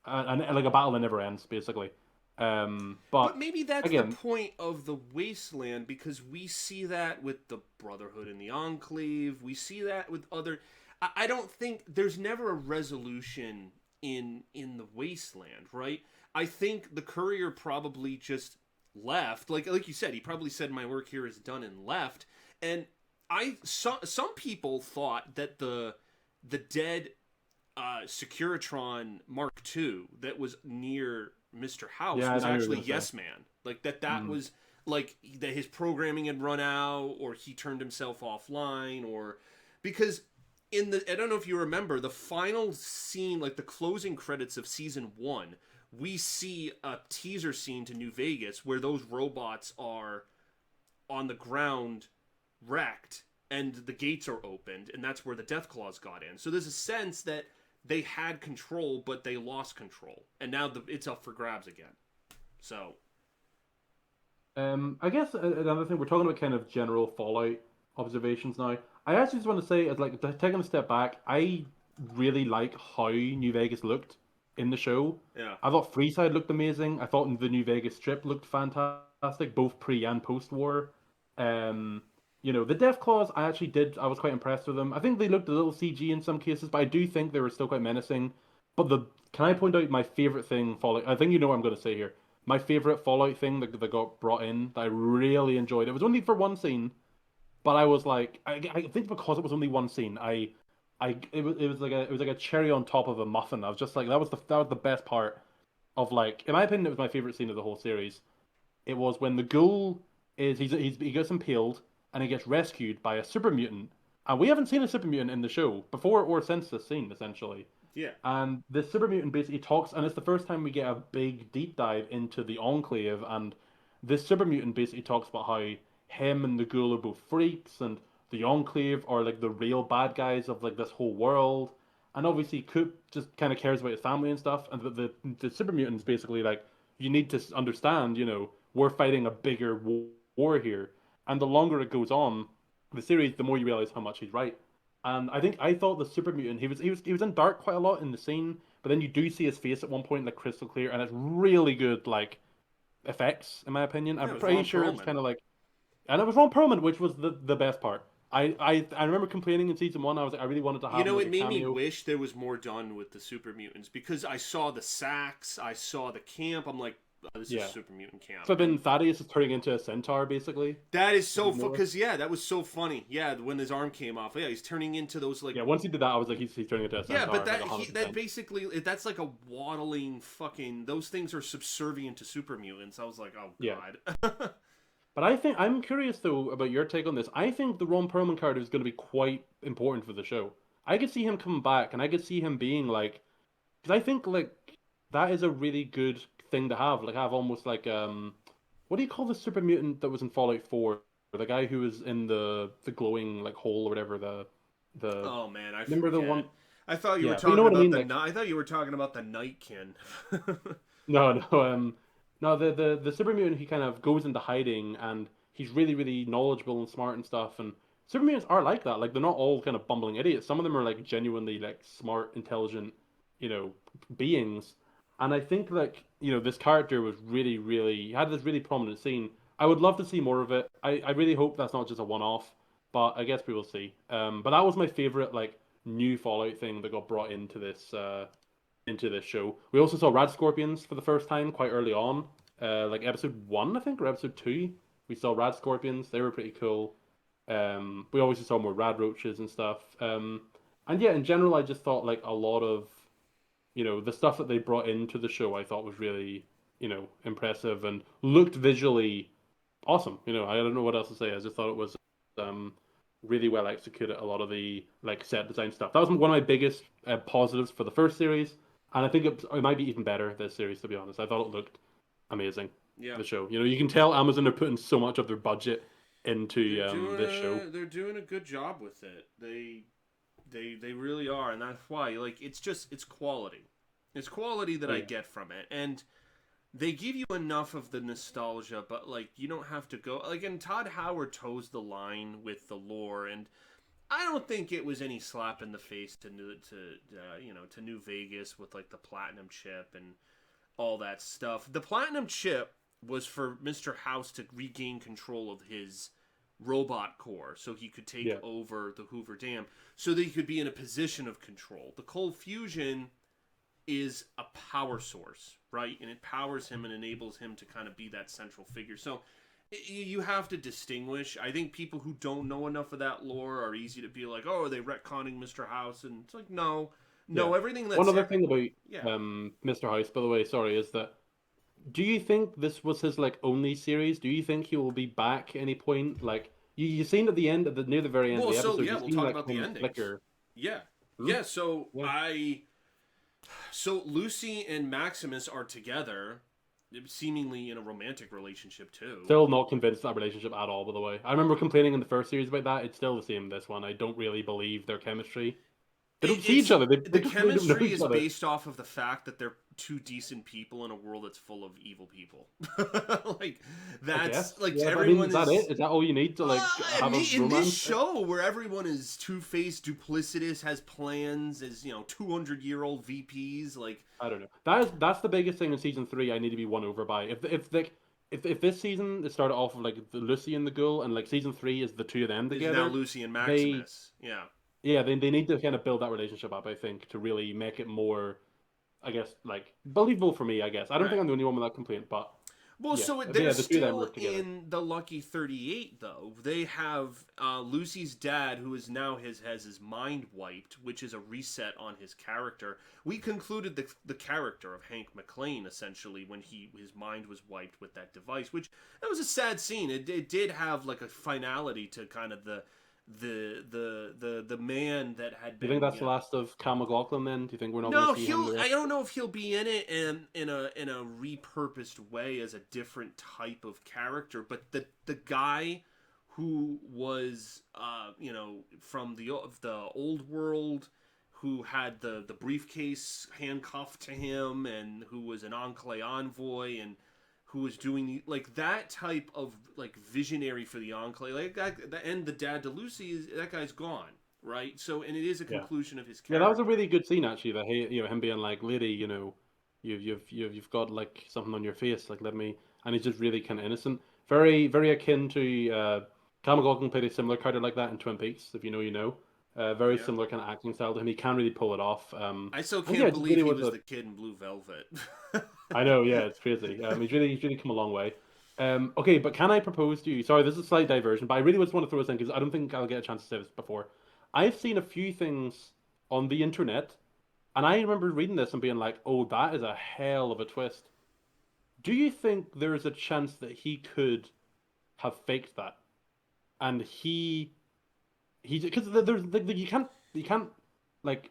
and like a battle that never ends, basically. But But maybe that's the again, point of the Wasteland because we see that with the Brotherhood and the Enclave. We see that with other. I don't think there's never a resolution in the Wasteland, right? I think the courier probably just left. Like you said, he probably said my work here is done and left. And some people thought that the dead Securitron Mark II that was near Mr. House yeah, was I know what actually you're gonna say. Yes Man. Like that Mm. was like that his programming had run out or he turned himself offline or because in the I don't know if you remember the final scene like the closing credits of season 1 we see a teaser scene to New Vegas where those robots are on the ground wrecked and the gates are opened and that's where the death claws got in. So there's a sense that they had control but they lost control and now it's up for grabs again. So I guess another thing we're talking about kind of general Fallout observations now. I actually just want to say, as like taking a step back, I really like how New Vegas looked in the show. yeah. I thought Freeside looked amazing. I thought the New Vegas Strip looked fantastic, both pre and post war. Um, the Death Claws, I actually did. I was quite impressed with them. I think they looked a little CG in some cases, but I do think they were still quite menacing. But can I point out my favorite thing Fallout? I think you know what I'm going to say here. My favorite Fallout thing that got brought in that I really enjoyed. It was only for one scene, but I was like, I think because it was only one scene, it was like a cherry on top of a muffin. I was just like, that was the best part of like, in my opinion, it was my favorite scene of the whole series. It was when the ghoul he gets impaled and he gets rescued by a super mutant, and we haven't seen a super mutant in the show before or since this scene, essentially. Yeah. And the super mutant basically talks, and it's the first time we get a big deep dive into the Enclave. And this super mutant basically talks about how him and the ghoul are both freaks, and the Enclave are like the real bad guys of like this whole world. And obviously, Coop just kind of cares about his family and stuff. And the super mutant's basically like, you need to understand, we're fighting a bigger war here. And the longer it goes on, the series, the more you realize how much he's right. And I thought the super mutant he was in dark quite a lot in the scene, but then you do see his face at one point like crystal clear, and it's really good like effects in my opinion. Yeah, I'm it was pretty Ron sure it's Perlman. kind of like, and it was Ron Perlman, which was the best part. I remember complaining in season one. I was like, I really wanted to You have him know, like it a made me cameo. wish there was more done with the super mutants because I saw the sacks, I saw the camp. I'm like, oh, this is Yeah, super mutant camp, flipping and Thaddeus is turning into a centaur basically. that is Did so you know this? because yeah, that was so funny. Yeah, when his arm came off, yeah, he's turning into those like Yeah, once he did that, I was like, he's turning into a yeah, but centaur like 100%. basically that's like a waddling fucking. Those things are subservient to super mutants. I was like, oh Yeah. god. But I'm curious though about your take on this. I think the Ron Perlman character is going to be quite important for the show. I could see him coming back, and I could see him being like, because I think like that is a really good thing to have. Like have almost like what do you call the super mutant that was in Fallout 4? The guy who was in the glowing like hole or whatever. The Oh man, I remember the forget. one? I thought you were Yeah, but you know talking what I about mean. the Like I thought you were talking about the Nightkin. no, no, no. The super mutant he kind of goes into hiding, and he's really really knowledgeable and smart and stuff. And super mutants are like that. Like they're not all kind of bumbling idiots. Some of them are like genuinely like smart, intelligent, you know, beings. And I think like this character was really really he had this really prominent scene. I would love to see more of it. I really hope that's not just a one off, but I guess we will see. But that was my favorite like new Fallout thing that got brought into this show. We also saw Rad Scorpions for the first time quite early on, like episode one, I think, or episode two. We saw Rad Scorpions. They were pretty cool. We obviously saw more rad roaches and stuff. And yeah, in general, I just thought like a lot of the stuff that they brought into the show, I thought was really impressive and looked visually awesome. I don't know what else to say. I just thought it was um really well executed. A lot of the like set design stuff. That was one of my biggest positives for the first series, and I think it might be even better this series. To be honest, I thought it looked amazing. Yeah. The show. You can tell Amazon are putting so much of their budget They're into doing this show. a good job with it. They really are, and that's why like it's quality. It's quality that Oh I yeah, get from it, and they give you enough of the nostalgia, but like you don't have to go like. And Todd Howard toes the line with the lore, and I don't think it was any slap in the face to New Vegas with like the platinum chip and all that stuff. The platinum chip was for Mr. House to regain control of his robot core so he could take yeah, over the Hoover Dam so that he could be in a position of control. The cold fusion is a power source, right? And it powers him and enables him to kind of be that central figure. So you have to distinguish. I think people who don't know enough of that lore are easy to be like, oh, are they retconning Mr. House? And it's like, no, yeah. no, everything One that's other thing yeah. about Mr. House, by the way, sorry, is that do you think this was his like only series? Do you think he will be back at any point? Like you seen at the end of the near the very end of Well, the so episode, yeah, you we'll seen talk like about the him endings. flicker. Yeah, Hmm? yeah. So Yeah. so Lucy and Maximus are together, seemingly in a romantic relationship too. Still not convinced that relationship at all, by the way. I remember complaining in the first series about that. It's still the same in this one. I don't really believe their chemistry. They don't see each It's other. They the just really don't know chemistry each is other. based off of the fact that they're two decent people in a world that's full of evil people. Like I that's guess. like Yeah, but I mean, is everyone that is it? Is that all you need to like have a in this romance? show where everyone is two-faced, duplicitous, has plans, is 200-year-old VPs. Like I don't know. That's the biggest thing in season three. I need to be won over by. If this season it started off with like the Lucy and the Ghoul, and like season three is the two of them is now together, Lucy and they Maximus. Yeah. yeah they need to kind of build that relationship up. I think to really make it more, I guess, like believable for me. I guess I don't think Right. I'm the only one with that complaint, but Well, yeah, so yeah, they're the two of them still work together. in the Lucky 38, though. They have Lucy's dad, who is now has his mind wiped, which is a reset on his character. We concluded the character of Hank McClane, essentially, when his mind was wiped with that device, which that was a sad scene. It did have like a finality to kind of the man that had Do you been, think that's the last of Cal McLaughlin? Then do you think we're not going no, to see him the he'll. I rest? don't know if he'll be in it in a repurposed way as a different type of character. But the guy who was from the old world, who had the briefcase handcuffed to him, and who was an Enclave envoy, and who was doing like that type of like visionary for the Enclave, like that, and the dad to Lucy that guy's gone, right? So, and it is a Yeah. conclusion of his Yeah, that was a character. really good scene actually. That him being like, "Lady, you've got like something on your face. Like, let me." And he's just really kind of innocent. Very, very akin to Cal McLaughlin played a similar character like that in Twin Peaks. If you know, you know. Very Yeah. similar kind of acting style to him. He can really pull it off. I still And yeah, can't it just believe really he was was a. the kid in Blue Velvet. I know, yeah, it's crazy. He's really come a long way. Okay, but can I propose to you? Sorry, this is a slight diversion, but I really just want to throw this in because I don't think I'll get a chance to say this before. I've seen a few things on the internet, and I remember reading this and being like, "Oh, that is a hell of a twist." Do you think there is a chance that he could have faked that, and he because there's you can't like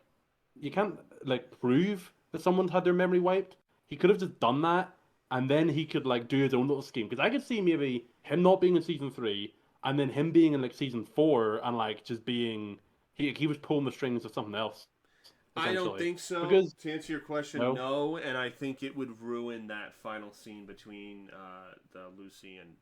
you can't like prove that someone had their memory wiped. He could have just done that, and then he could like do his own little scheme. Because I could see maybe him not being in season three, and then him being in like season four, and like just being he was pulling the strings of something else, I don't essentially. think so. Because To answer your question, no, no, and I think it would ruin that final scene between the Lucy and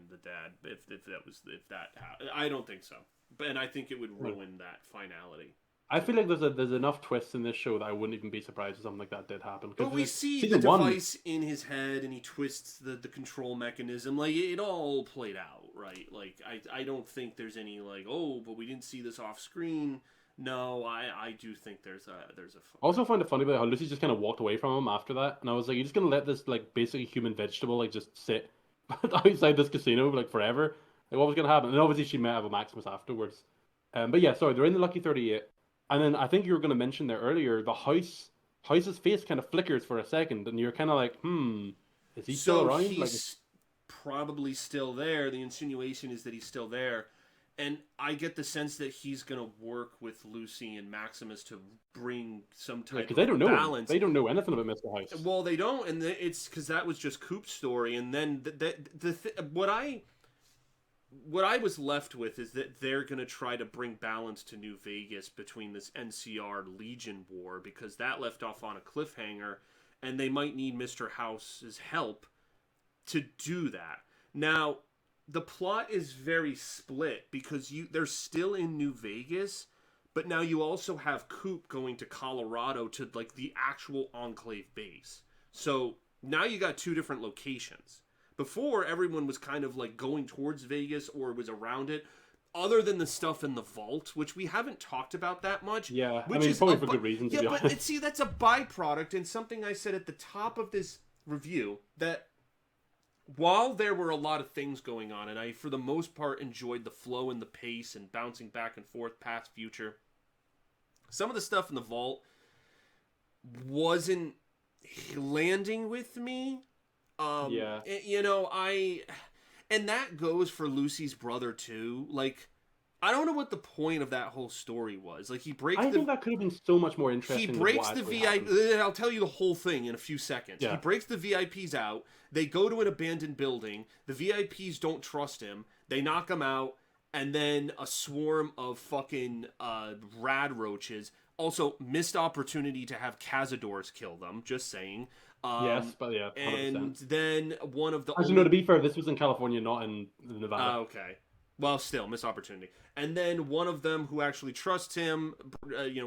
the dad if that was if that I don't think so, but and I think it would ruin that finality. I feel like there's enough twists in this show that I wouldn't even be surprised if something like that did happen. But Because we see the season one, device in his head, and he twists the control mechanism. Like it all played out, right? Like I don't think there's any like, oh, but we didn't see this off screen. No, I do think there's a also found it funny about how Lucy just kind of walked away from him after that, and I was like, you're just gonna let this like basically human vegetable like just sit outside this casino like forever? Like, what was going to happen? And obviously, she met with Maximus afterwards. But yeah, sorry, they're in the Lucky 38. And then I think you were going to mention there earlier, house's face kind of flickers for a second, and you're kind of like, is he still So around? Like, he's probably still there. The insinuation is that he's still there. And I get the sense that he's going to work with Lucy and Maximus to bring some type because they don't of know him. balance. They don't know anything about Mr. House. Well, they don't, and it's because that was just Coop's story. And then what I was left with is that they're going to try to bring balance to New Vegas between this NCR Legion war, because that left off on a cliffhanger, and they might need Mr. House's help to do that. Now, the plot is very split because they're still in New Vegas, but now you also have Coop going to Colorado to like the actual Enclave base. So now you got two different locations. Before, everyone was kind of like going towards Vegas or was around it, other than the stuff in the vault, which we haven't talked about that much. Yeah, which I mean, is probably for good reason, to be honest. But see, that's a byproduct, and something I said at the top of this review, that while there were a lot of things going on, and I, for the most part, enjoyed the flow and the pace and bouncing back and forth, past, future, some of the stuff in the vault wasn't landing with me. Yeah. You know, and that goes for Lucy's brother too. Like, I don't know what the point of that whole story was. Like, I think that could have been so much more interesting. He breaks the VIP. I'll tell you the whole thing in a few seconds. Yeah. He breaks the VIPs out. They go to an abandoned building. The VIPs don't trust him. They knock him out, and then a swarm of fucking rad roaches. Also, missed opportunity to have Cazadors kill them. Just saying. Yes, but yeah, 100%. And then one of the As you know, to be fair, this was in California, not in Nevada. Okay. Well, still, missed opportunity. And then one of them who actually trusts him,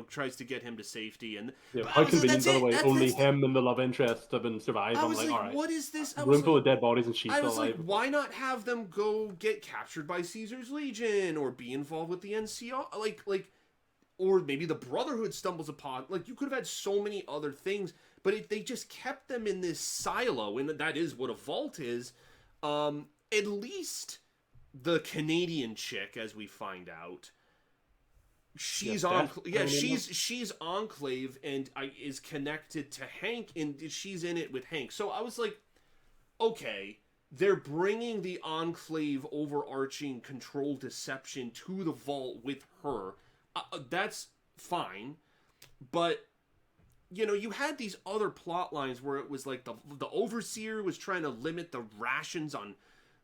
tries to get him to safety. And yeah, how convenient, by the way, only him and the love interest have been survived. I was like, all right. what is this? Room full of dead bodies and she's I still was alive. like, why not have them go get captured by Caesar's Legion or be involved with the NCR? Or maybe the Brotherhood stumbles upon. Like, you could have had so many other things, but they just kept them in this silo, and that is what a vault is. At least the Canadian chick, as we find out, she's she's Enclave and is connected to Hank, and she's in it with Hank. So I was like, okay, they're bringing the Enclave overarching control deception to the vault with her. That's fine, but you had these other plot lines where it was like the overseer was trying to limit the rations on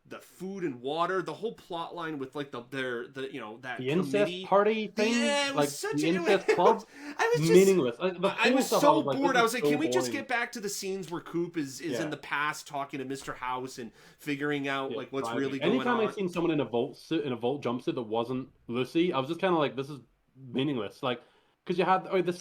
the food and water. The whole plot line with like that the incest committee party thing, yeah, it was like such the incest club, I was just meaningless. I was so bored. I was like, so can we just boring. get back to the scenes where Coop is in the past talking to Mr. House and figuring out like what's really going on? Anytime I've seen someone in a vault jumpsuit that wasn't Lucy, I was just kind of like, this is meaningless. Like, because you had the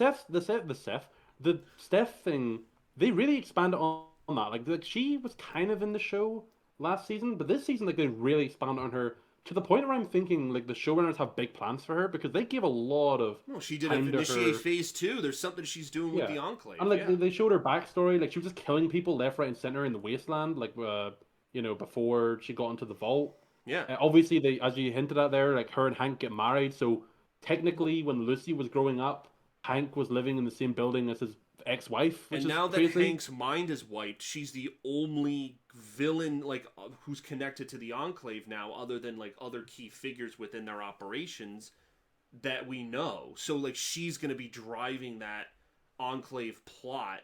Steph thing, they really expanded on that. Like she was kind of in the show last season, but this season, like, they really expanded on her to the point where I'm thinking, like, the showrunners have big plans for her because they gave a lot of. Well, she did initiate phase 2. There's something she's doing with the Enclave, and like they showed her backstory. Like, she was just killing people left, right, and center in the wasteland. Like, before she got into the vault. Yeah. Obviously, they, as you hinted at there, like, her and Hank get married. So technically, when Lucy was growing up, Hank was living in the same building as his ex-wife, which and is now crazy. that Hank's mind is wiped, she's the only villain who's connected to the Enclave now, other than like other key figures within their operations that we know. So like she's going to be driving that Enclave plot,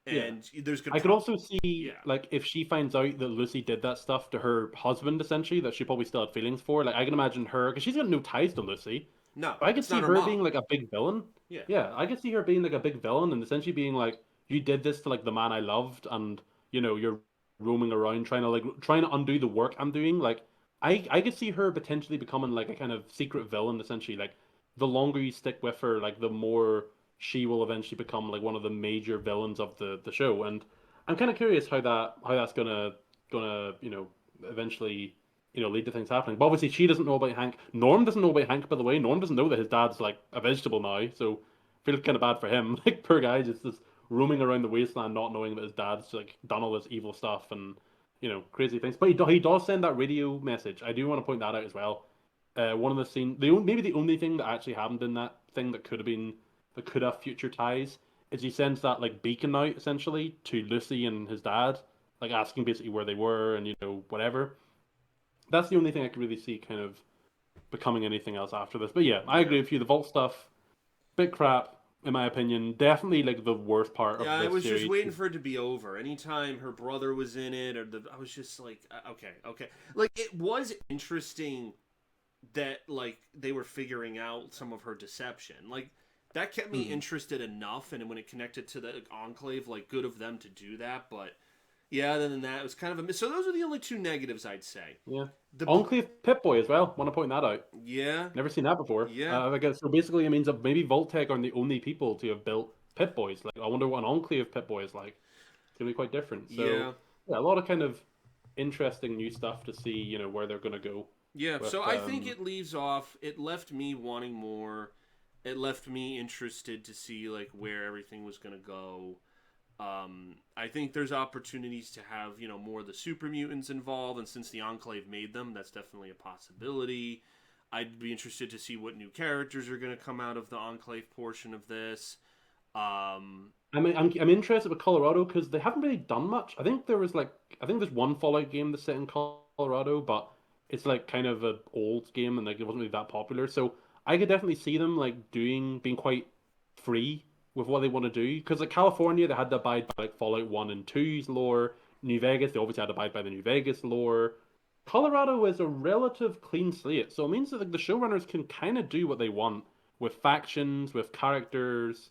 and there's going. I could also see like if she finds out that Lucy did that stuff to her husband, essentially, that she probably still had feelings for. Like, I can imagine her, because she's got no ties to Lucy. No, but I could see her being like a big villain. Yeah, I could see her being like a big villain and essentially being like, you did this to like the man I loved, and you're roaming around trying to undo the work I'm doing. Like, I could see her potentially becoming like a kind of secret villain, essentially. Like, the longer you stick with her, like, the more she will eventually become like one of the major villains of the show. And I'm kind of curious how that's gonna eventually lead to things happening. But obviously she doesn't know about Hank. Norm doesn't know about Hank, by the way. Norm doesn't know that his dad's like a vegetable now, so I feel kind of bad for him. Like, poor guy, just roaming around the wasteland, not knowing that his dad's like done all this evil stuff, and crazy things. But he does send that radio message. I do want to point that out as well. One of the scene, maybe the only thing that actually happened in that thing that could have future ties is he sends that like beacon out essentially to Lucy and his dad, like asking basically where they were and whatever. That's the only thing I could really see kind of becoming anything else after this. But yeah, I Yeah. agree with you. The Vault stuff, bit crap in my opinion. Definitely like the worst part of Yeah, I this was just series. waiting for it to be over. Anytime her brother was in it, I was just like, okay, okay. Like it was interesting that like they were figuring out some of her deception. Like that kept me Hmm. interested enough, and when it connected to the Enclave, like good of them to do that. But yeah, other than that, it was kind of a miss. So those are the only two negatives I'd say. Yeah. The Enclave Pip Boy as well. Want to point that out. yeah, Never seen that before. yeah, I guess so. Basically, it means that maybe Voltec are the only people to have built Pip Boys. Like, I wonder what an Enclave Pip Boy is like. It's gonna be quite different. So, yeah. yeah, a lot of kind of interesting new stuff to see. Where they're gonna go Yeah, with. so I think it leaves off. It left me wanting more. It left me interested to see like where everything was going to go. I think there's opportunities to have more of the super mutants involved, and since the Enclave made them, that's definitely a possibility. I'd be interested to see what new characters are going to come out of the Enclave portion of this. Um, I mean, I'm interested with Colorado because they haven't really done much. I think there's one Fallout game that's set in Colorado, but it's like kind of an old game and like it wasn't really that popular. So I could definitely see them like being quite free with what they want to do. Because like California, they had to abide by like Fallout 1 and two's lore. New Vegas, they obviously had to abide by the New Vegas lore. Colorado is a relative clean slate, so it means that like the showrunners can kind of do what they want with factions, with characters,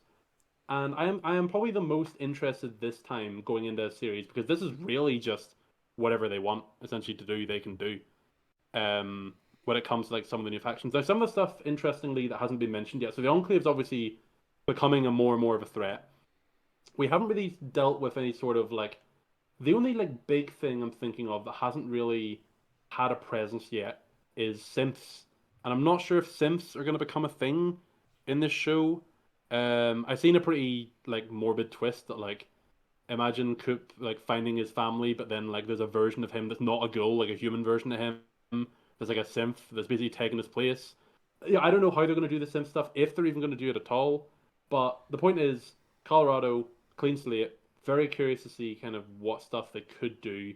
and I am probably the most interested this time going into a series because this is really just whatever they want essentially to do, they can do. When it comes to like some of the new factions. There's some of the stuff interestingly that hasn't been mentioned yet. So the Enclave's obviously becoming a more and more of a threat. We haven't really dealt with any sort of like the only like big thing I'm thinking of that hasn't really had a presence yet is synths, and I'm not sure if synths are going to become a thing in this show. I've seen a pretty like morbid twist that like imagine Coop like finding his family, but then like there's a version of him that's not a ghoul, like a human version of him. There's like a synth that's basically taking his place. Yeah, I don't know how they're going to do the synth stuff, if they're even going to do it at all. But the point is, Colorado, clean slate. Very curious to see kind of what stuff they could do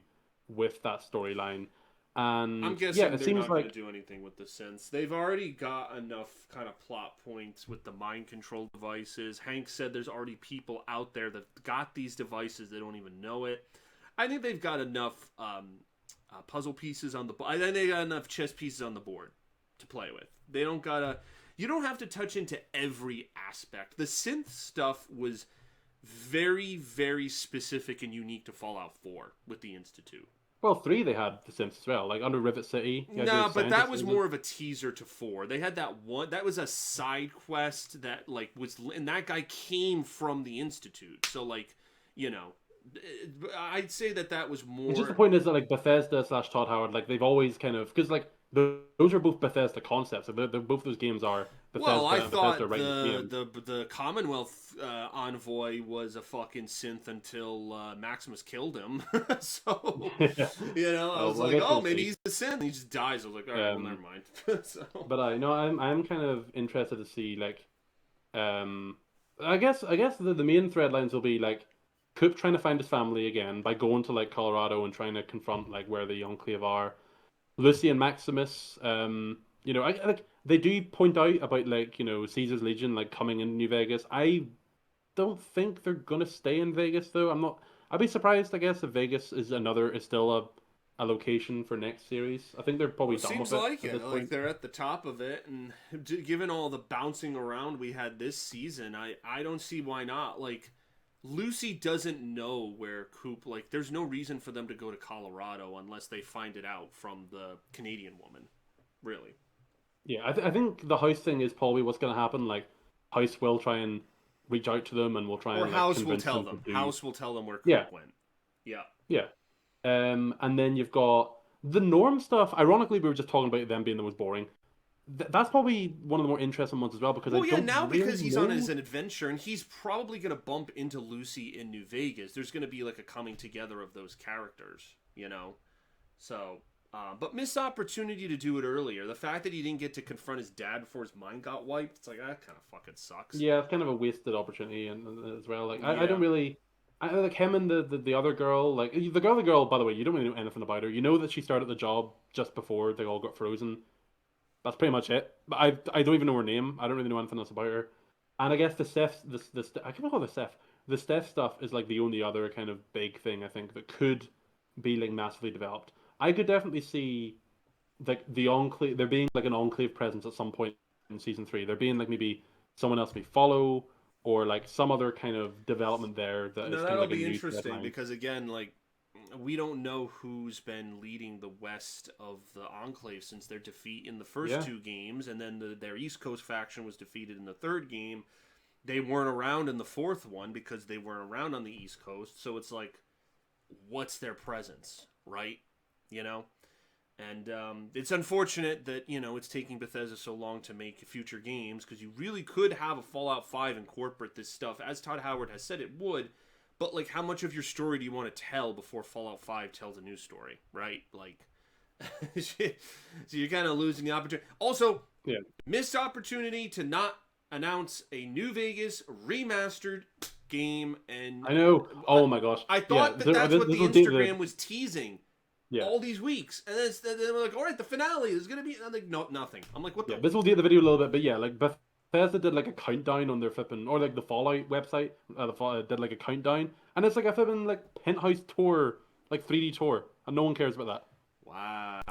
with that storyline. I'm And yeah, guessing it they're seems not going to like do anything with the synths. They've already got enough kind of plot points with the mind control devices. Hank said there's already people out there that got these devices. They don't even know it. I think they've got enough puzzle pieces on the board. I think they got enough chess pieces on the board to play with. They don't gotta. You don't have to touch into every aspect. The synth stuff was very, very specific and unique to Fallout 4 with the Institute. well, three they had the Sims as well, like under Rivet City. You had No, those but that scientists was in more of a teaser to 4. They had that one. That was a side quest that like was, and that guy came from the Institute. So like, you know, I'd say that was It's just the more. point is that like Bethesda slash Todd Howard, like they've always kind of because like those are both Bethesda concepts. Like, both those games are Well, Bethesda I and Bethesda thought writing the game. the Commonwealth envoy was a fucking synth until Maximus killed him. So I Oh, was well, I like, guess oh, we'll maybe see. he's the synth. And he just dies. I was like, all right, well, never Um, mind. So but I know I'm kind of interested to see like um I guess the main thread lines will be like Coop trying to find his family again by going to like Colorado and trying to confront like where the Enclave are. Lucy and Maximus, I like they do point out about like Caesar's Legion like coming in New Vegas. I don't think they're gonna stay in Vegas though. I'm not. I'd be surprised, I guess, if Vegas is still a location for next series. I think they're well, probably it done seems with it like at it. this Like point. they're at the top of it, and given all the bouncing around we had this season, I don't see why not. Like Lucy doesn't know where Coop. Like, there's no reason for them to go to Colorado unless they find it out from the Canadian woman. Really. Yeah, I think the house thing is probably what's gonna happen. Like, House will try and reach out to them, and will try Or and like House will convince tell them to them. do. House will tell them where Yeah, Coop went. Yeah. yeah. And then you've got the Norm stuff. Ironically, we were just talking about them being the most boring. that's probably one of the more interesting ones as well because I Well, yeah, don't now really because he's on know. his an adventure and he's probably going to bump into Lucy in New Vegas. There's going to be like a coming together of those characters, you know. So, but missed opportunity to do it earlier. The fact that he didn't get to confront his dad before his mind got wiped, it's like that kind of fucking sucks. Yeah, it's kind of a wasted opportunity and as well. Like I Yeah. don't really. I like him and the other girl. Like the girl, by the way, you don't really know anything about her. You know that she started the job just before they all got frozen. That's pretty much it. But I don't even know her name. I don't really know anything else about her. And I guess the Steph this I can't call the Steph. The Steph stuff is like the only other kind of big thing I think that could be like massively developed. I could definitely see like the enclave there being like an enclave presence at some point in season three. There being like maybe someone else we follow or like some other kind of development there that No, is kind of that'll like a be new interesting deadline. because again, like we don't know who's been leading the west of the Enclave since their defeat in the first Yeah. two games, and then their East Coast faction was defeated in the third game. They weren't around in the fourth one because they weren't around on the East Coast. So it's like, what's their presence, right? You know, and it's unfortunate that it's taking Bethesda so long to make future games because you really could have a Fallout 5 incorporate this stuff, as Todd Howard has said it would. But like, how much of your story do you want to tell before Fallout 5 tells a new story, right? Like, so you're kind of losing the opportunity. Also, Yeah. missed opportunity to not announce a New Vegas remastered game, and I know. I, Oh my gosh. I Yeah. thought that that's what This the will do the Instagram was teasing yeah. all these weeks, and then they were like, "All right, the finale is gonna be." I'm like, "No, nothing." I'm like, "What Yeah, the?" this will date the video a little bit, but yeah, like Bethesda did like a countdown on their flipping, or like the Fallout website, did like a countdown, and it's like a flipping like penthouse tour, like 3D tour, and no one cares about that.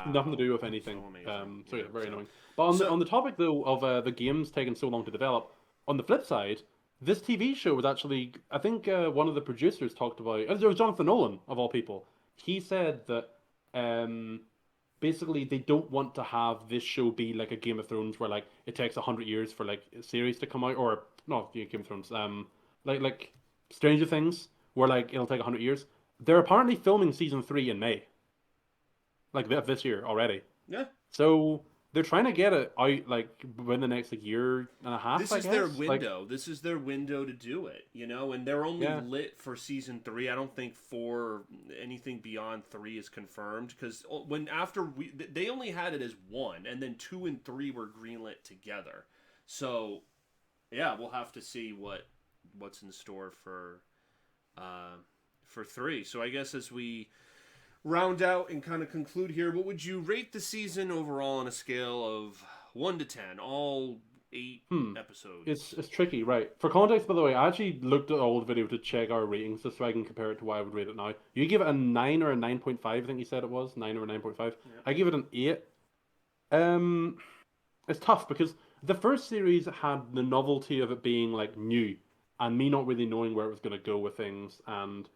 Nothing to Wow, do with anything. so amazing. So yeah, very So annoying. But on the so on the topic though of the games taking so long to develop, on the flip side, this TV show was actually, I think one of the producers talked about. It was Jonathan Nolan of all people. He said that um basically they don't want to have this show be like a Game of Thrones where like it takes 100 years for like a series to come out, or not Game of Thrones, like Stranger Things where like it'll take 100 years. They're apparently filming season three in May, like this year already. yeah, So they're trying to get it out like within the next like year and a half, this I is their guess. Like window. This is their window to do it, and they're only yeah, lit for season three. I don't think for anything beyond three is confirmed because when after they only had it as one, and then two and three were greenlit together. So yeah, we'll have to see what's in store uh, for three. So I guess as we round out and kind of conclude here, what would you rate the season overall on a scale of 1 to 10? All eight hmm. episodes. It's tricky, right? For context, by the way, I actually looked at all the video to check our ratings just so I can compare it to what I would rate it now. You give it a 9 or a 9.5, I think you said it was 9 or a 9.5. Yeah. I give it an 8. Um, it's tough because the first series had the novelty of it being like new and me not really knowing where it was going to go with things, and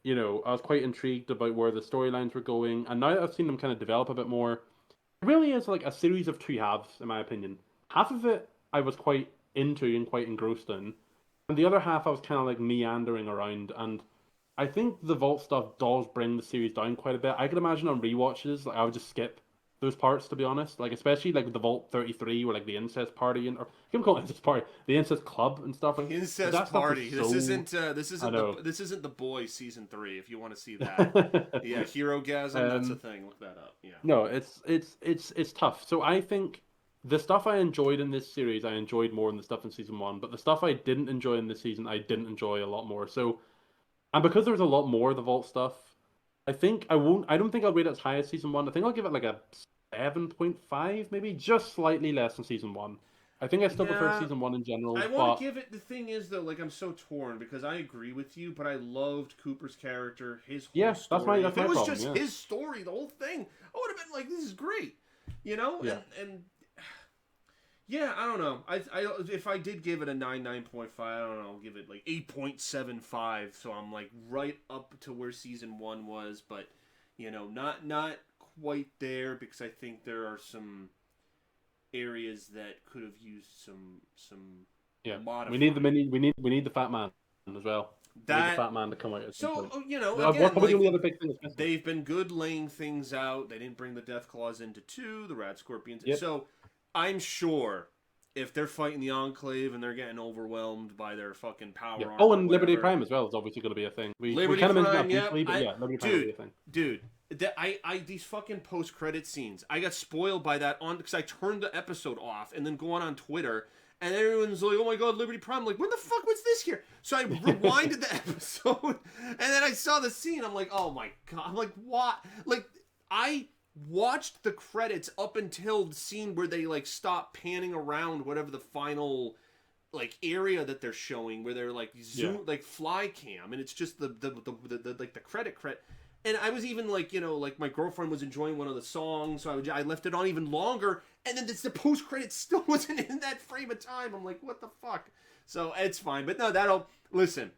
I was quite intrigued about where the storylines were going. And now that I've seen them kind of develop a bit more, it really is like a series of two halves, in my opinion. Half of it I was quite into and quite engrossed in, and the other half I was kind of like meandering around. And I think the Vault stuff does bring the series down quite a bit. I could imagine on rewatches, like I would just skip those parts to be honest. Like especially like the Vault 33, where like the incest party or you can call it incest party, the incest club and stuff. Like Incest that stuff was party. so. This I isn't know. this isn't the Boys season 3. If you want to see that, yeah, Hero Gasm. That's a um, thing. Look that up. Yeah. No, it's tough. So I think the stuff I enjoyed in this series, I enjoyed more than the stuff in season one. But the stuff I didn't enjoy in this season, I didn't enjoy a lot more. So, and because there's a lot more of the Vault stuff, I think I won't. I don't think I'll rate it as high as season one. I think I'll give it like a 7.5, maybe just slightly less than season one. I think I still prefer Yeah. season one in general, I want but to give it. The thing is, though, like I'm so torn because I agree with you, but I loved Cooper's character, his whole yeah, story. that's If it my was problem. just Yeah, his story, the whole thing, I would have been like, "This is great," yeah. And yeah, I don't know. I if I did give it a 9.5, I don't know, I'll give it like 8.75. So I'm like right up to where season one was, but not quite there because I think there are some areas that could have used some Yeah, modifying. we need the fat man as well. We need the That fat man to come out at some so point. What's again, probably the like only other big thing that's missing. they've been good laying things out. They didn't bring the Death Claws into two, the Rat Scorpions. Yep. So I'm sure if they're fighting the Enclave and they're getting overwhelmed by their fucking power Yeah. armor Oh, or and Liberty whatever. Prime as well is obviously going to be a thing. We Liberty kind of mentioned that Prime, yep. briefly, but yeah, Liberty Prime will be a thing. Dude, these fucking post credit scenes. I got spoiled by that on because I turned the episode off and then going on Twitter and everyone's like, "Oh my god, Liberty Prime!" I'm like, when the fuck was this here? So I rewinded the episode and then I saw the scene. I'm like, oh my god! I'm like, what? Like I watched the credits up until the scene where they like stop panning around whatever the final like area that they're showing where they're like zoom like fly cam and it's just the like the credit and I was even like, you know, like my girlfriend was enjoying one of the songs, so I left it on even longer, and then the post credit still wasn't in that frame of time. I'm like, what the fuck? So it's fine, but no, that'll listen.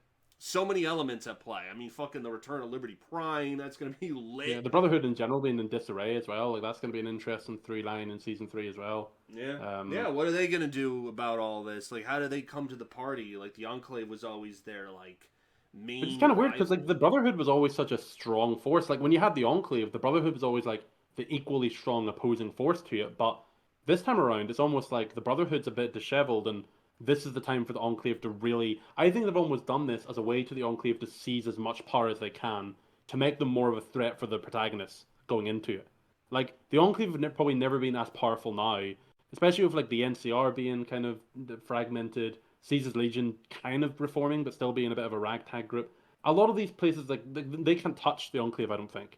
So many elements at play. I mean, fucking the Return of Liberty Prime. That's gonna be lit. Yeah, the Brotherhood in general being in disarray as well. Like that's going to be an interesting through line in season 3 as well. Yeah. Yeah. What are they gonna do about all this? Like, how do they come to the party? Like, the Enclave was always their like main. Which is kind of weird rival. because like the Brotherhood was always such a strong force. Like when you had the Enclave, the Brotherhood was always like the equally strong opposing force to it. But this time around, it's almost like the Brotherhood's a bit disheveled, and this is the time for the Enclave to really. I think they've almost done this as a way to the Enclave to seize as much power as they can to make them more of a threat for the protagonists going into it. Like the Enclave have probably never been as powerful now, especially with like the NCR being kind of fragmented, Caesar's Legion kind of reforming but still being a bit of a ragtag group. A lot of these places like they can't touch the Enclave, I don't think.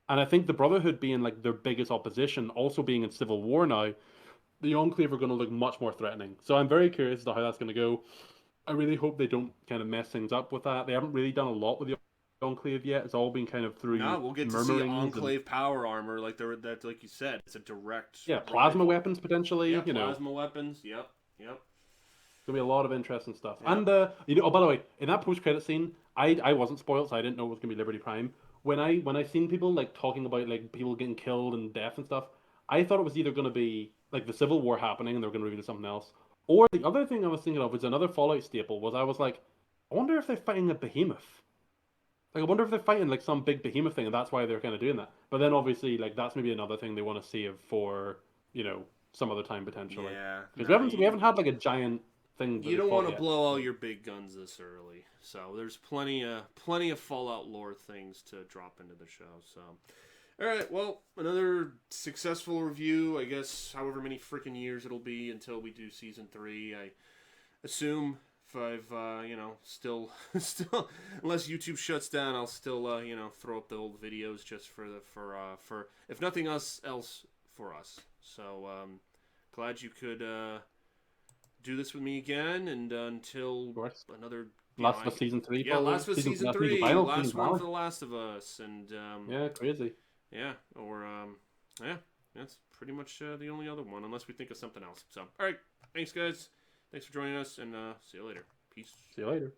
And I think the Brotherhood being like their biggest opposition, also being in civil war now, the Enclave are going to look much more threatening. So I'm very curious as to how that's going to go. I really hope they don't kind of mess things up with that. They haven't really done a lot with the Enclave yet. It's all been kind of through No, we'll get to see Enclave power armor, like that, like you said, it's a direct. Yeah, plasma weapons potentially. Yeah, you know, plasma weapons. Yep. There'll be a lot of interesting stuff. Yep. And you know, oh, by the way, in that post-credit scene, I wasn't spoiled, so I didn't know it was gonna be Liberty Prime. When I seen people like talking about like people getting killed and death and stuff, I thought it was either gonna be like the Civil War happening and they're gonna reveal something else, or the other thing I was thinking of was another Fallout staple. Was I was like, I wonder if they're fighting a behemoth. Like I wonder if they're fighting like some big behemoth thing, and that's why they're kind of doing that. But then obviously like that's maybe another thing they want to save for some other time potentially. Yeah, because we haven't had like a giant thing. You don't want to blow all your big guns this early, so there's plenty of Fallout lore things to drop into the show. So, all right, well, another successful review. I guess however many freaking years it'll be until we do season 3. I assume if I've still unless YouTube shuts down, I'll still throw up the old videos just for if nothing else for us. So glad you could do this with me again, and until another last of season 3. Yeah, last of season 3. Last one for The Last of Us, and yeah, crazy. Yeah, or yeah, that's pretty much the only other one, unless we think of something else. So, all right, thanks guys, thanks for joining us, and see you later. Peace. See you later.